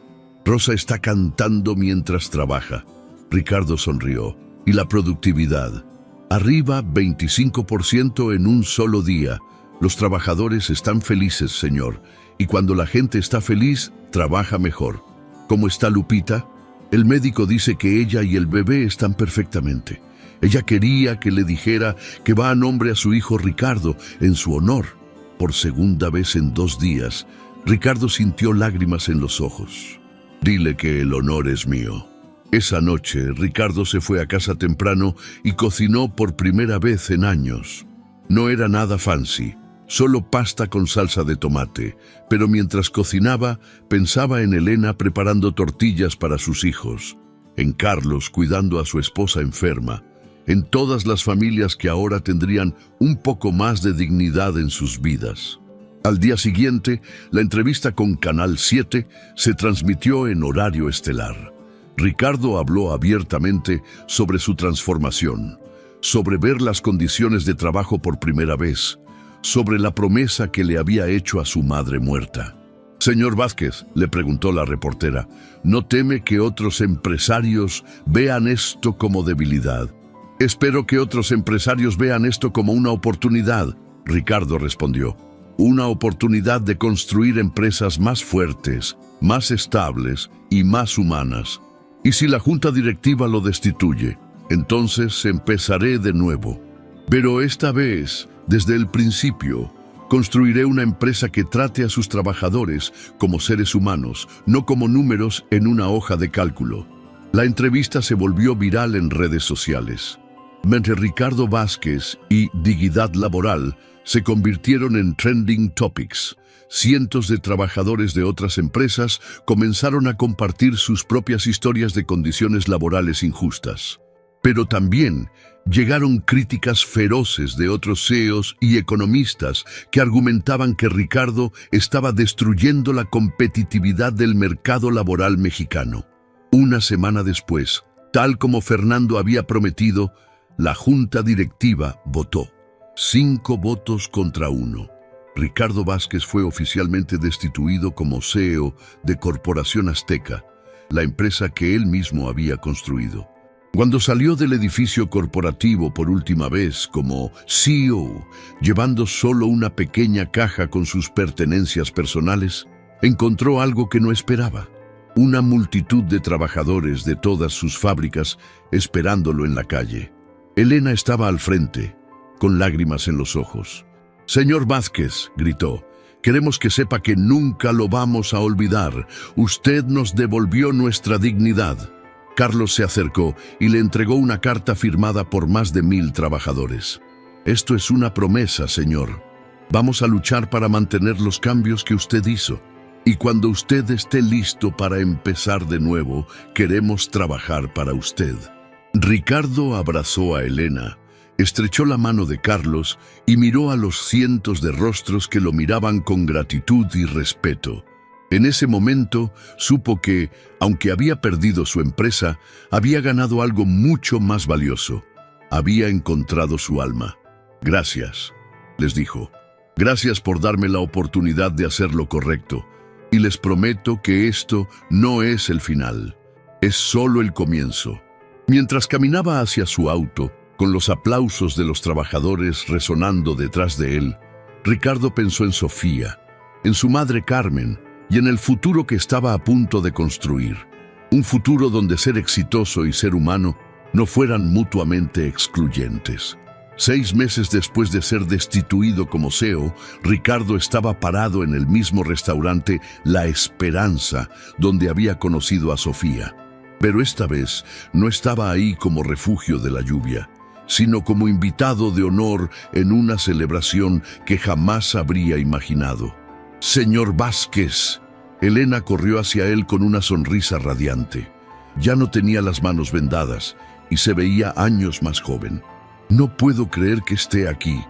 está cantando mientras trabaja. Ricardo sonrió. ¿Y la productividad? Arriba 25% en un solo día. Los trabajadores están felices, señor. Y cuando la gente está feliz, trabaja mejor. ¿Cómo está Lupita? El médico dice que ella y el bebé están perfectamente. Ella quería que le dijera que va a nombre a su hijo Ricardo en su honor. Por segunda vez en 2 días, Ricardo sintió lágrimas en los ojos. Dile que el honor es mío. Esa noche, Ricardo se fue a casa temprano y cocinó por primera vez en años. No era nada fancy, solo pasta con salsa de tomate, pero mientras cocinaba, pensaba en Elena preparando tortillas para sus hijos, en Carlos cuidando a su esposa enferma, en todas las familias que ahora tendrían un poco más de dignidad en sus vidas. Al día siguiente, la entrevista con Canal 7 se transmitió en horario estelar. Ricardo habló abiertamente sobre su transformación, sobre ver las condiciones de trabajo por primera vez, sobre la promesa que le había hecho a su madre muerta. Señor Vázquez, le preguntó la reportera, ¿no teme que otros empresarios vean esto como debilidad? Espero que otros empresarios vean esto como una oportunidad, Ricardo respondió. Una oportunidad de construir empresas más fuertes, más estables y más humanas. Y si la junta directiva lo destituye, entonces empezaré de nuevo. Pero esta vez, desde el principio, construiré una empresa que trate a sus trabajadores como seres humanos, no como números en una hoja de cálculo. La entrevista se volvió viral en redes sociales. Mientras Ricardo Vázquez y Dignidad Laboral se convirtieron en trending topics, cientos de trabajadores de otras empresas comenzaron a compartir sus propias historias de condiciones laborales injustas. Pero también llegaron críticas feroces de otros CEOs y economistas que argumentaban que Ricardo estaba destruyendo la competitividad del mercado laboral mexicano. Una semana después, tal como Fernando había prometido, la junta directiva votó. 5 votos contra 1. Ricardo Vázquez fue oficialmente destituido como CEO de Corporación Azteca, la empresa que él mismo había construido. Cuando salió del edificio corporativo por última vez como CEO, llevando solo una pequeña caja con sus pertenencias personales, encontró algo que no esperaba. Una multitud de trabajadores de todas sus fábricas esperándolo en la calle. Elena estaba al frente, con lágrimas en los ojos. «Señor Vázquez», gritó, «queremos que sepa que nunca lo vamos a olvidar. Usted nos devolvió nuestra dignidad». Carlos se acercó y le entregó una carta firmada por más de 1000 trabajadores. «Esto es una promesa, señor. Vamos a luchar para mantener los cambios que usted hizo. Y cuando usted esté listo para empezar de nuevo, queremos trabajar para usted». Ricardo abrazó a Elena, estrechó la mano de Carlos y miró a los cientos de rostros que lo miraban con gratitud y respeto. En ese momento supo que, aunque había perdido su empresa, había ganado algo mucho más valioso. Había encontrado su alma. «Gracias», les dijo. «Gracias por darme la oportunidad de hacer lo correcto. Y les prometo que esto no es el final. Es solo el comienzo». Mientras caminaba hacia su auto, con los aplausos de los trabajadores resonando detrás de él, Ricardo pensó en Sofía, en su madre Carmen y en el futuro que estaba a punto de construir. Un futuro donde ser exitoso y ser humano no fueran mutuamente excluyentes. 6 meses después de ser destituido como CEO, Ricardo estaba parado en el mismo restaurante La Esperanza, donde había conocido a Sofía. Pero esta vez no estaba ahí como refugio de la lluvia, sino como invitado de honor en una celebración que jamás habría imaginado. «Señor Vázquez», Elena corrió hacia él con una sonrisa radiante. Ya no tenía las manos vendadas y se veía años más joven. «No puedo creer que esté aquí.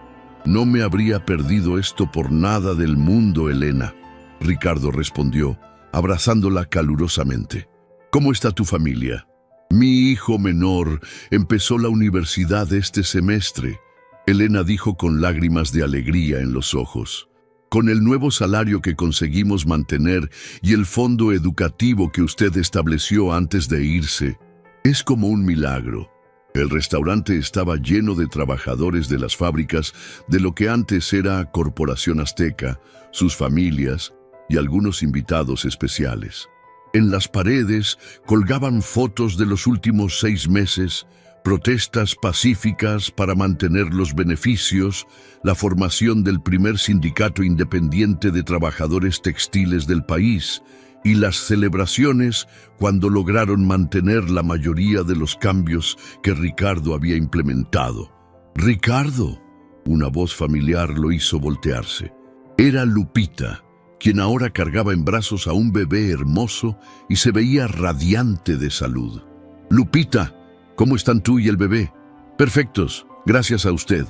No me habría perdido esto por nada del mundo, Elena», Ricardo respondió, abrazándola calurosamente. «¿Cómo está tu familia?» «Mi hijo menor empezó la universidad este semestre», Elena dijo con lágrimas de alegría en los ojos. «Con el nuevo salario que conseguimos mantener y el fondo educativo que usted estableció antes de irse, Es como un milagro. El restaurante estaba lleno de trabajadores de las fábricas de lo que antes era Corporación Azteca, sus familias y algunos invitados especiales. En las paredes colgaban fotos de los últimos 6 meses, protestas pacíficas para mantener los beneficios, la formación del primer sindicato independiente de trabajadores textiles del país y las celebraciones cuando lograron mantener la mayoría de los cambios que Ricardo había implementado. ¡Ricardo! Una voz familiar lo hizo voltearse. Era Lupita, quien ahora cargaba en brazos a un bebé hermoso y se veía radiante de salud. «Lupita, ¿cómo están tú y el bebé?» «Perfectos, gracias a usted».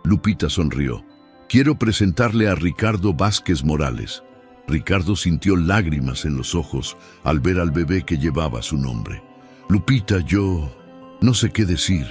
Lupita sonrió. «Quiero presentarle a Ricardo Vázquez Morales». Ricardo sintió lágrimas en los ojos al ver al bebé que llevaba su nombre. «Lupita, yo no sé qué decir.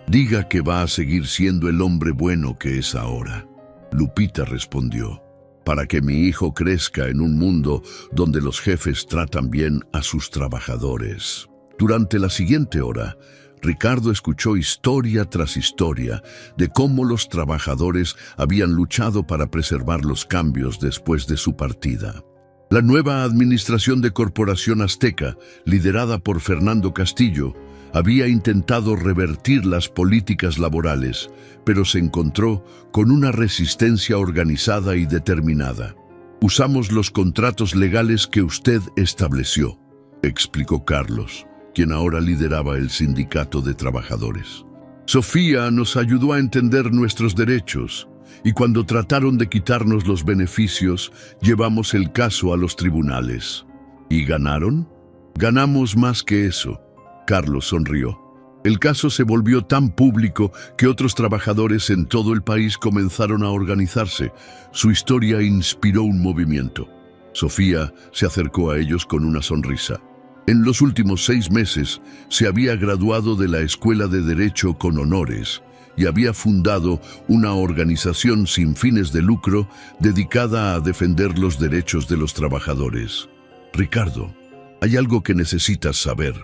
Diga que va a seguir siendo el hombre bueno que es ahora». Lupita respondió: «Para que mi hijo crezca en un mundo donde los jefes tratan bien a sus trabajadores». Durante la siguiente hora, Ricardo escuchó historia tras historia de cómo los trabajadores habían luchado para preservar los cambios después de su partida. La nueva administración de Corporación Azteca, liderada por Fernando Castillo, había intentado revertir las políticas laborales, pero se encontró con una resistencia organizada y determinada. «Usamos los contratos legales que usted estableció», explicó Carlos, quien ahora lideraba el sindicato de trabajadores. «Sofía nos ayudó a entender nuestros derechos, y cuando trataron de quitarnos los beneficios, llevamos el caso a los tribunales». «¿Y ganaron?» «Ganamos más que eso», Carlos sonrió. «El caso se volvió tan público que otros trabajadores en todo el país comenzaron a organizarse. Su historia inspiró un movimiento». Sofía se acercó a ellos con una sonrisa. En los últimos 6 meses se había graduado de la Escuela de Derecho con honores y había fundado una organización sin fines de lucro dedicada a defender los derechos de los trabajadores. «Ricardo, hay algo que necesitas saber»,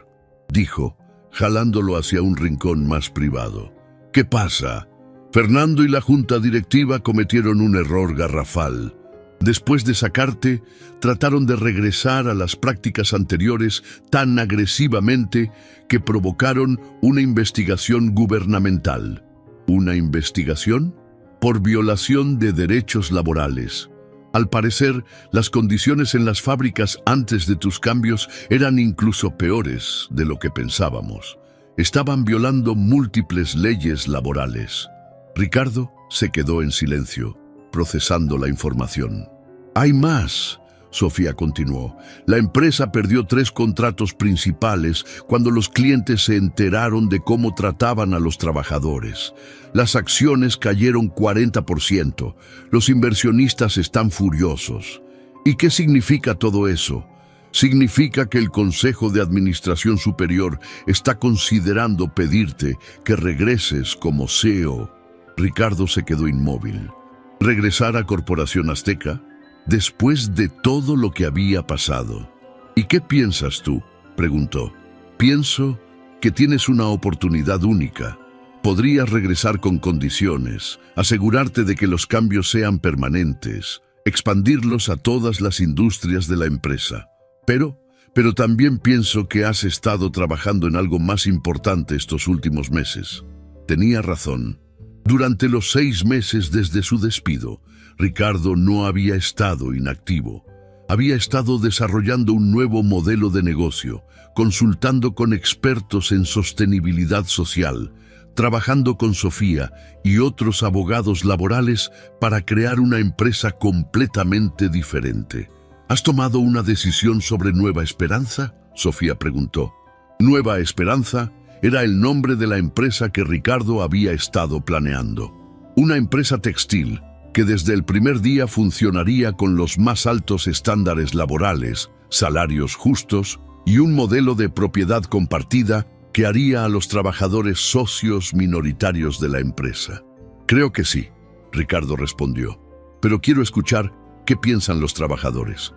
dijo, jalándolo hacia un rincón más privado. «¿Qué pasa? Fernando y la junta directiva cometieron un error garrafal. Después de sacarte, trataron de regresar a las prácticas anteriores tan agresivamente que provocaron una investigación gubernamental». «¿Una investigación?» «Por violación de derechos laborales. Al parecer, las condiciones en las fábricas antes de tus cambios eran incluso peores de lo que pensábamos. Estaban violando múltiples leyes laborales». Ricardo se quedó en silencio, procesando la información. «Hay más», Sofía continuó. «La empresa perdió 3 contratos principales cuando los clientes se enteraron de cómo trataban a los trabajadores. Las acciones cayeron 40%. Los inversionistas están furiosos. ¿Y qué significa todo eso? Significa que el Consejo de Administración Superior está considerando pedirte que regreses como CEO». Ricardo se quedó inmóvil. ¿Regresar a Corporación Azteca? Después de todo lo que había pasado. «¿Y qué piensas tú?», preguntó. «Pienso que tienes una oportunidad única. Podrías regresar con condiciones, asegurarte de que los cambios sean permanentes, expandirlos a todas las industrias de la empresa. Pero también pienso que has estado trabajando en algo más importante estos últimos meses». Tenía razón. Durante los 6 meses desde su despido, Ricardo no había estado inactivo. Había estado desarrollando un nuevo modelo de negocio, consultando con expertos en sostenibilidad social, trabajando con Sofía y otros abogados laborales para crear una empresa completamente diferente. «¿Has tomado una decisión sobre Nueva Esperanza?», Sofía preguntó. Nueva Esperanza era el nombre de la empresa que Ricardo había estado planeando. Una empresa textil que desde el primer día funcionaría con los más altos estándares laborales, salarios justos y un modelo de propiedad compartida que haría a los trabajadores socios minoritarios de la empresa. «Creo que sí», Ricardo respondió, «pero quiero escuchar qué piensan los trabajadores».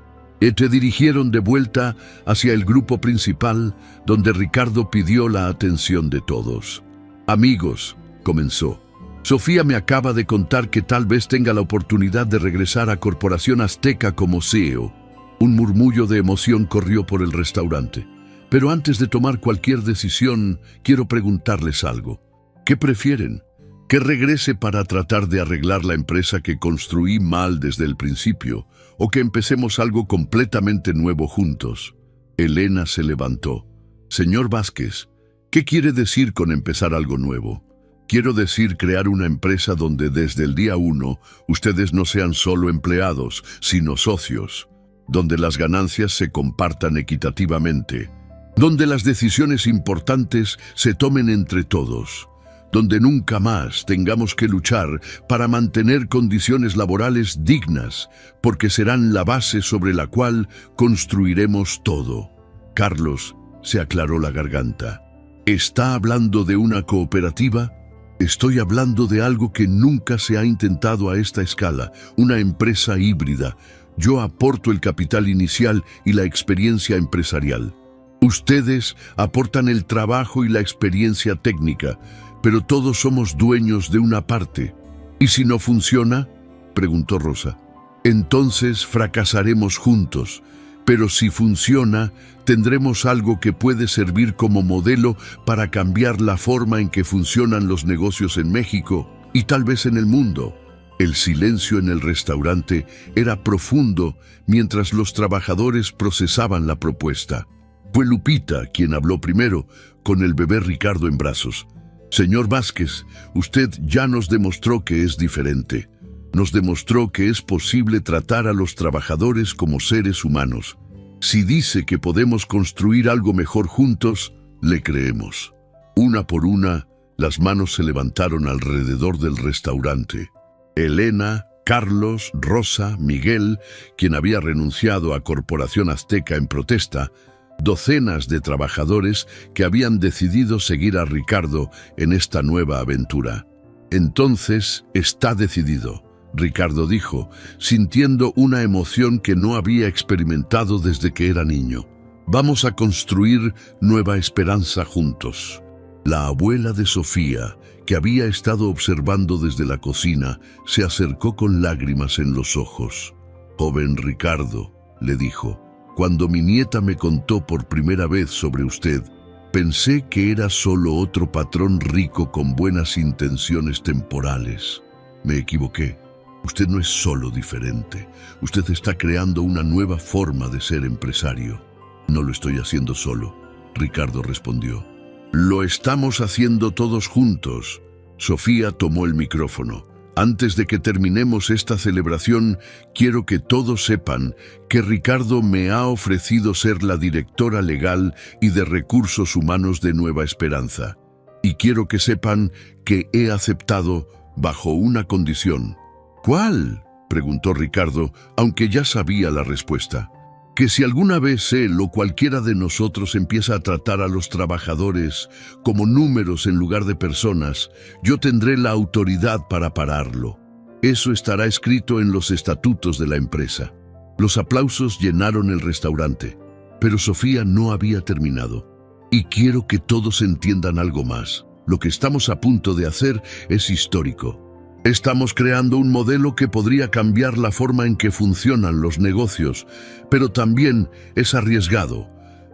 Te dirigieron de vuelta hacia el grupo principal, donde Ricardo pidió la atención de todos. Amigos, comenzó. Sofía me acaba de contar que tal vez tenga la oportunidad de regresar a Corporación Azteca como CEO. Un murmullo de emoción corrió por el restaurante. Pero antes de tomar cualquier decisión, quiero preguntarles algo. ¿Qué prefieren? ¿Que regrese para tratar de arreglar la empresa que construí mal desde el principio? ¿O que empecemos algo completamente nuevo juntos? Elena se levantó. Señor Vázquez, ¿qué quiere decir con empezar algo nuevo? Quiero decir crear una empresa donde desde el día 1 ustedes no sean solo empleados, sino socios, donde las ganancias se compartan equitativamente, donde las decisiones importantes se tomen entre todos, donde nunca más tengamos que luchar para mantener condiciones laborales dignas, porque serán la base sobre la cual construiremos todo. Carlos se aclaró la garganta. ¿Está hablando de una cooperativa? Estoy hablando de algo que nunca se ha intentado a esta escala, una empresa híbrida. Yo aporto el capital inicial y la experiencia empresarial. Ustedes aportan el trabajo y la experiencia técnica, pero todos somos dueños de una parte. ¿Y si no funciona?, preguntó Rosa. Entonces fracasaremos juntos, pero si funciona, tendremos algo que puede servir como modelo para cambiar la forma en que funcionan los negocios en México y tal vez en el mundo. El silencio en el restaurante era profundo mientras los trabajadores procesaban la propuesta. Fue Lupita quien habló primero, con el bebé Ricardo en brazos. Señor Vázquez, usted ya nos demostró que es diferente. Nos demostró que es posible tratar a los trabajadores como seres humanos. Si dice que podemos construir algo mejor juntos, le creemos. Una por una, las manos se levantaron alrededor del restaurante. Elena, Carlos, Rosa, Miguel, quien había renunciado a Corporación Azteca en protesta, docenas de trabajadores que habían decidido seguir a Ricardo en esta nueva aventura. Entonces, está decidido, Ricardo dijo, sintiendo una emoción que no había experimentado desde que era niño. Vamos a construir nueva esperanza juntos. La abuela de Sofía, que había estado observando desde la cocina, se acercó con lágrimas en los ojos. Joven Ricardo, le dijo, cuando mi nieta me contó por primera vez sobre usted, pensé que era solo otro patrón rico con buenas intenciones temporales. Me equivoqué. Usted no es solo diferente. Usted está creando una nueva forma de ser empresario. No lo estoy haciendo solo, Ricardo respondió. Lo estamos haciendo todos juntos. Sofía tomó el micrófono. Antes de que terminemos esta celebración, quiero que todos sepan que Ricardo me ha ofrecido ser la directora legal y de recursos humanos de Nueva Esperanza. Y quiero que sepan que he aceptado bajo una condición. ¿Cuál?, preguntó Ricardo, aunque ya sabía la respuesta. Que si alguna vez él o cualquiera de nosotros empieza a tratar a los trabajadores como números en lugar de personas, yo tendré la autoridad para pararlo. Eso estará escrito en los estatutos de la empresa. Los aplausos llenaron el restaurante, pero Sofía no había terminado. Y quiero que todos entiendan algo más. Lo que estamos a punto de hacer es histórico. Estamos creando un modelo que podría cambiar la forma en que funcionan los negocios, pero también es arriesgado.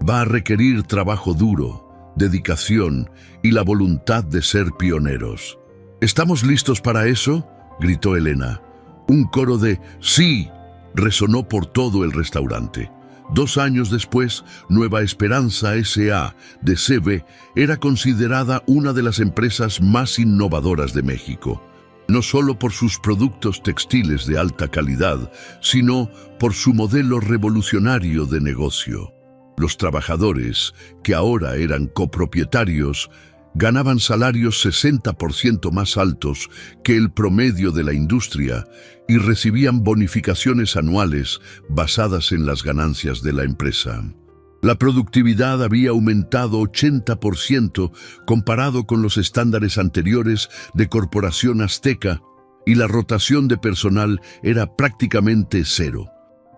Va a requerir trabajo duro, dedicación y la voluntad de ser pioneros. ¿Estamos listos para eso?, gritó Elena. Un coro de «sí» resonó por todo el restaurante. 2 años después, Nueva Esperanza S.A. de CB era considerada una de las empresas más innovadoras de México. No solo por sus productos textiles de alta calidad, sino por su modelo revolucionario de negocio. Los trabajadores, que ahora eran copropietarios, ganaban salarios 60% más altos que el promedio de la industria y recibían bonificaciones anuales basadas en las ganancias de la empresa. La productividad había aumentado 80% comparado con los estándares anteriores de Corporación Azteca y la rotación de personal era prácticamente cero.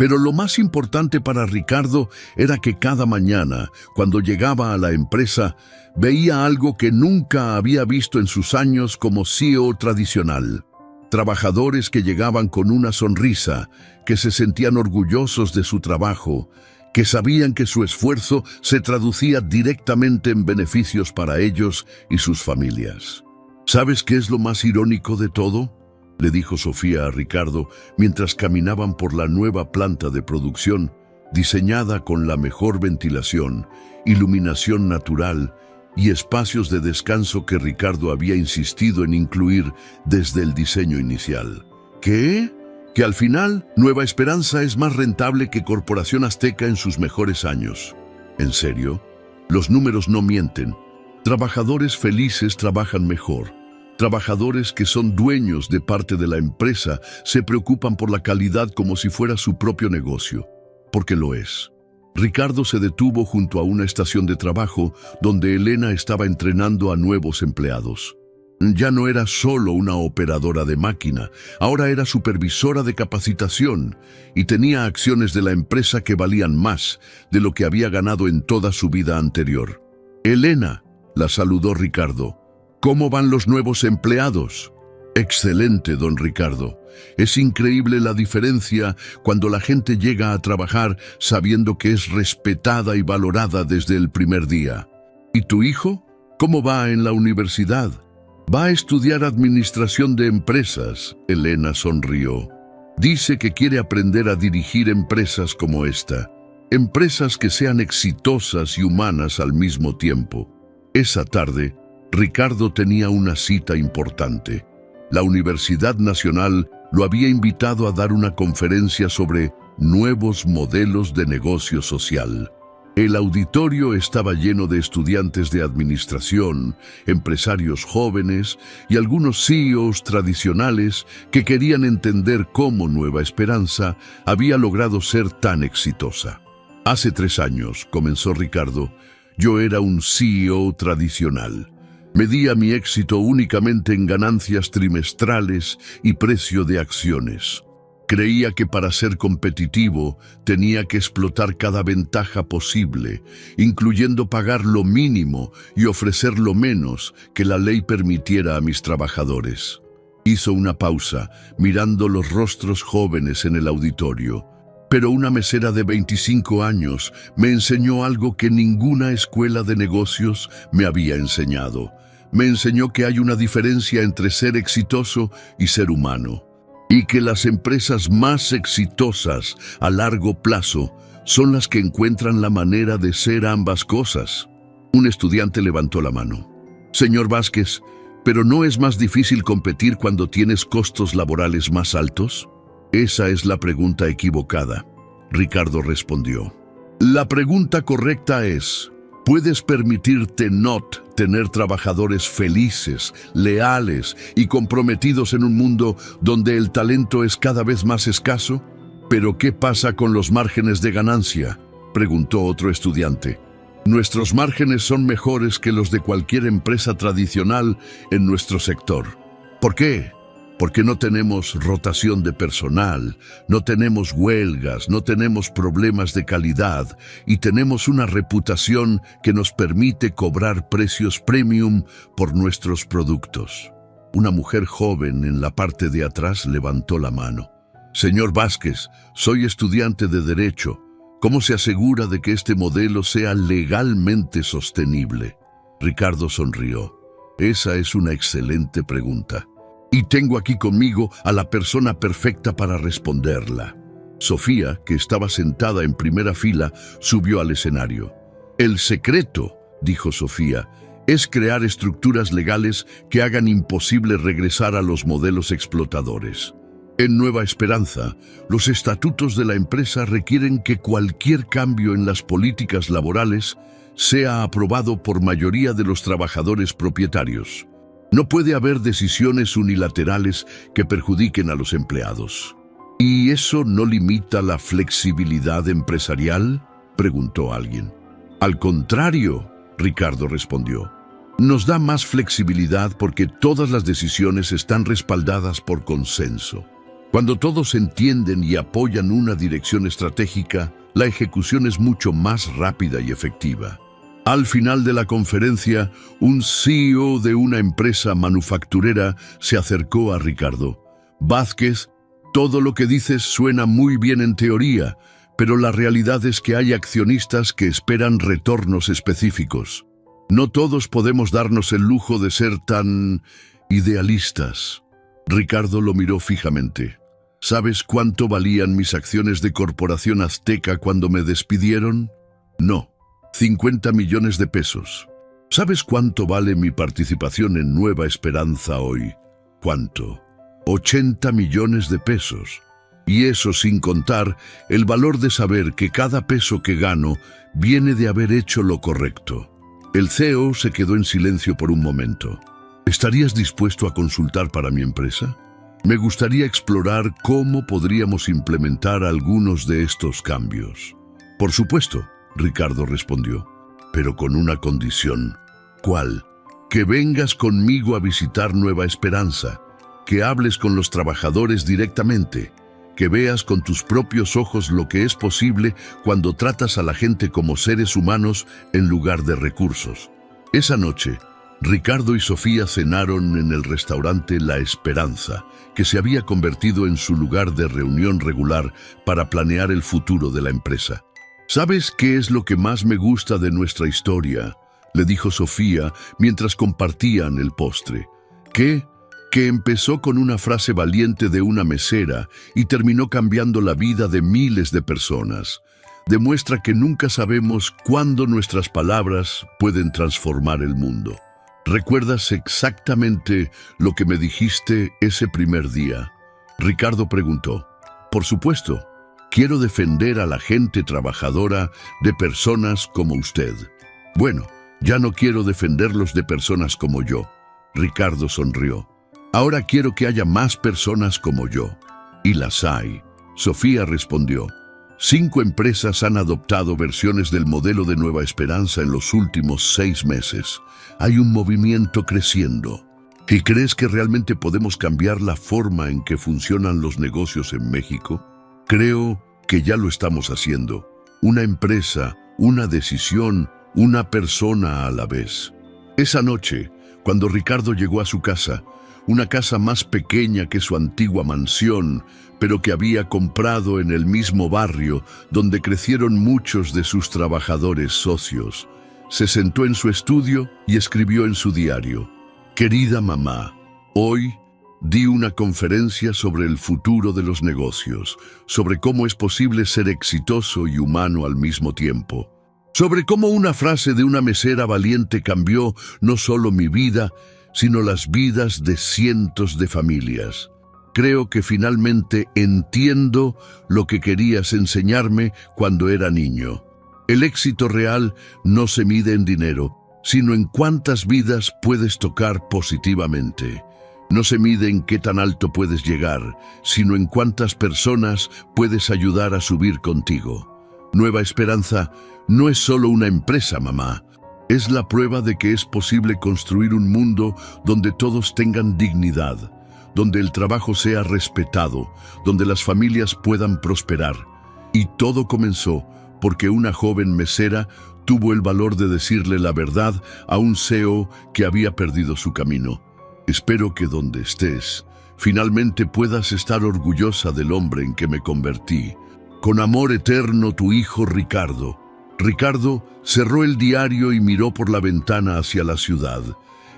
Pero lo más importante para Ricardo era que cada mañana, cuando llegaba a la empresa, veía algo que nunca había visto en sus años como CEO tradicional. Trabajadores que llegaban con una sonrisa, que se sentían orgullosos de su trabajo, que sabían que su esfuerzo se traducía directamente en beneficios para ellos y sus familias. ¿Sabes qué es lo más irónico de todo?, le dijo Sofía a Ricardo mientras caminaban por la nueva planta de producción, diseñada con la mejor ventilación, iluminación natural y espacios de descanso que Ricardo había insistido en incluir desde el diseño inicial. ¿Qué? Que al final, Nueva Esperanza es más rentable que Corporación Azteca en sus mejores años. ¿En serio? Los números no mienten. Trabajadores felices trabajan mejor. Trabajadores que son dueños de parte de la empresa se preocupan por la calidad como si fuera su propio negocio, porque lo es. Ricardo se detuvo junto a una estación de trabajo donde Elena estaba entrenando a nuevos empleados. Ya no era solo una operadora de máquina, ahora era supervisora de capacitación y tenía acciones de la empresa que valían más de lo que había ganado en toda su vida anterior. «Elena», la saludó Ricardo. «¿Cómo van los nuevos empleados?» «Excelente, don Ricardo. Es increíble la diferencia cuando la gente llega a trabajar sabiendo que es respetada y valorada desde el primer día». «¿Y tu hijo? ¿Cómo va en la universidad?» «Va a estudiar administración de empresas», Elena sonrió. «Dice que quiere aprender a dirigir empresas como esta. Empresas que sean exitosas y humanas al mismo tiempo». Esa tarde, Ricardo tenía una cita importante. La Universidad Nacional lo había invitado a dar una conferencia sobre nuevos modelos de negocio social. El auditorio estaba lleno de estudiantes de administración, empresarios jóvenes y algunos CEOs tradicionales que querían entender cómo Nueva Esperanza había logrado ser tan exitosa. «Hace 3 años», comenzó Ricardo, «yo era un CEO tradicional. Medía mi éxito únicamente en ganancias trimestrales y precio de acciones. Creía que para ser competitivo tenía que explotar cada ventaja posible, incluyendo pagar lo mínimo y ofrecer lo menos que la ley permitiera a mis trabajadores». Hizo una pausa, mirando los rostros jóvenes en el auditorio. «Pero una mesera de 25 años me enseñó algo que ninguna escuela de negocios me había enseñado. Me enseñó que hay una diferencia entre ser exitoso y ser humano, y que las empresas más exitosas a largo plazo son las que encuentran la manera de ser ambas cosas». Un estudiante levantó la mano. «Señor Vázquez, ¿pero no es más difícil competir cuando tienes costos laborales más altos?» «Esa es la pregunta equivocada», Ricardo respondió. «La pregunta correcta es, ¿puedes permitirte tener trabajadores felices, leales y comprometidos en un mundo donde el talento es cada vez más escaso?» «¿Pero qué pasa con los márgenes de ganancia?», preguntó otro estudiante. «Nuestros márgenes son mejores que los de cualquier empresa tradicional en nuestro sector». «¿Por qué?». «Porque no tenemos rotación de personal, no tenemos huelgas, no tenemos problemas de calidad y tenemos una reputación que nos permite cobrar precios premium por nuestros productos». Una mujer joven en la parte de atrás levantó la mano. «Señor Vázquez, soy estudiante de Derecho. ¿Cómo se asegura de que este modelo sea legalmente sostenible?». Ricardo sonrió. «Esa es una excelente pregunta. Y tengo aquí conmigo a la persona perfecta para responderla». Sofía, que estaba sentada en primera fila, subió al escenario. «El secreto», dijo Sofía, «es crear estructuras legales que hagan imposible regresar a los modelos explotadores. En Nueva Esperanza, los estatutos de la empresa requieren que cualquier cambio en las políticas laborales sea aprobado por mayoría de los trabajadores propietarios. No puede haber decisiones unilaterales que perjudiquen a los empleados». «¿Y eso no limita la flexibilidad empresarial?», preguntó alguien. «Al contrario», Ricardo respondió. «Nos da más flexibilidad porque todas las decisiones están respaldadas por consenso. Cuando todos entienden y apoyan una dirección estratégica, la ejecución es mucho más rápida y efectiva. Al final de la conferencia, un CEO de una empresa manufacturera se acercó a Ricardo. Vázquez, todo lo que dices suena muy bien en teoría, pero la realidad es que hay accionistas que esperan retornos específicos. No todos podemos darnos el lujo de ser tan idealistas. Ricardo lo miró fijamente. ¿Sabes cuánto valían mis acciones de Corporación Azteca cuando me despidieron? No, 50 millones de pesos. ¿Sabes cuánto vale mi participación en Nueva Esperanza hoy? ¿Cuánto? 80 millones de pesos. Y eso sin contar el valor de saber que cada peso que gano viene de haber hecho lo correcto. El CEO se quedó en silencio por un momento. ¿Estarías dispuesto a consultar para mi empresa? Me gustaría explorar cómo podríamos implementar algunos de estos cambios. Por supuesto, Ricardo respondió, pero con una condición. ¿Cuál? Que vengas conmigo a visitar Nueva Esperanza, que hables con los trabajadores directamente, que veas con tus propios ojos lo que es posible cuando tratas a la gente como seres humanos en lugar de recursos. Esa noche, Ricardo y Sofía cenaron en el restaurante La Esperanza, que se había convertido en su lugar de reunión regular para planear el futuro de la empresa. ¿Sabes qué es lo que más me gusta de nuestra historia?, le dijo Sofía mientras compartían el postre. ¿Qué? Que empezó con una frase valiente de una mesera y terminó cambiando la vida de miles de personas. Demuestra que nunca sabemos cuándo nuestras palabras pueden transformar el mundo. ¿Recuerdas exactamente lo que me dijiste ese primer día? Ricardo preguntó. Por supuesto, quiero defender a la gente trabajadora de personas como usted. Bueno, ya no quiero defenderlos de personas como yo. Ricardo sonrió. Ahora quiero que haya más personas como yo. Y las hay. Sofía respondió. 5 empresas han adoptado versiones del modelo de Nueva Esperanza en los últimos 6 meses. Hay un movimiento creciendo. ¿Y crees que realmente podemos cambiar la forma en que funcionan los negocios en México? Creo que ya lo estamos haciendo. Una empresa, una decisión, una persona a la vez. Esa noche, cuando Ricardo llegó a su casa, una casa más pequeña que su antigua mansión, pero que había comprado en el mismo barrio donde crecieron muchos de sus trabajadores socios, se sentó en su estudio y escribió en su diario: Querida mamá, hoy di una conferencia sobre el futuro de los negocios, sobre cómo es posible ser exitoso y humano al mismo tiempo, sobre cómo una frase de una mesera valiente cambió no solo mi vida, sino las vidas de cientos de familias. Creo que finalmente entiendo lo que querías enseñarme cuando era niño. El éxito real no se mide en dinero, sino en cuántas vidas puedes tocar positivamente. No se mide en qué tan alto puedes llegar, sino en cuántas personas puedes ayudar a subir contigo. Nueva Esperanza no es solo una empresa, mamá. Es la prueba de que es posible construir un mundo donde todos tengan dignidad, donde el trabajo sea respetado, donde las familias puedan prosperar. Y todo comenzó porque una joven mesera tuvo el valor de decirle la verdad a un CEO que había perdido su camino. Espero que donde estés, finalmente puedas estar orgullosa del hombre en que me convertí. Con amor eterno, tu hijo Ricardo. Ricardo cerró el diario y miró por la ventana hacia la ciudad.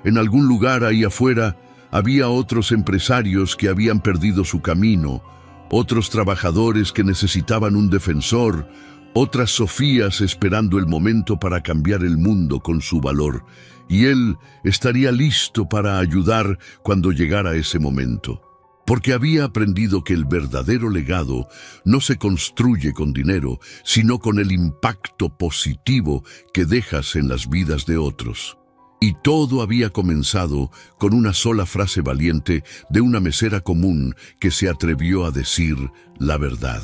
En algún lugar ahí afuera había otros empresarios que habían perdido su camino, otros trabajadores que necesitaban un defensor, otras Sofías esperando el momento para cambiar el mundo con su valor, y él estaría listo para ayudar cuando llegara ese momento. Porque había aprendido que el verdadero legado no se construye con dinero, sino con el impacto positivo que dejas en las vidas de otros. Y todo había comenzado con una sola frase valiente de una mesera común que se atrevió a decir la verdad.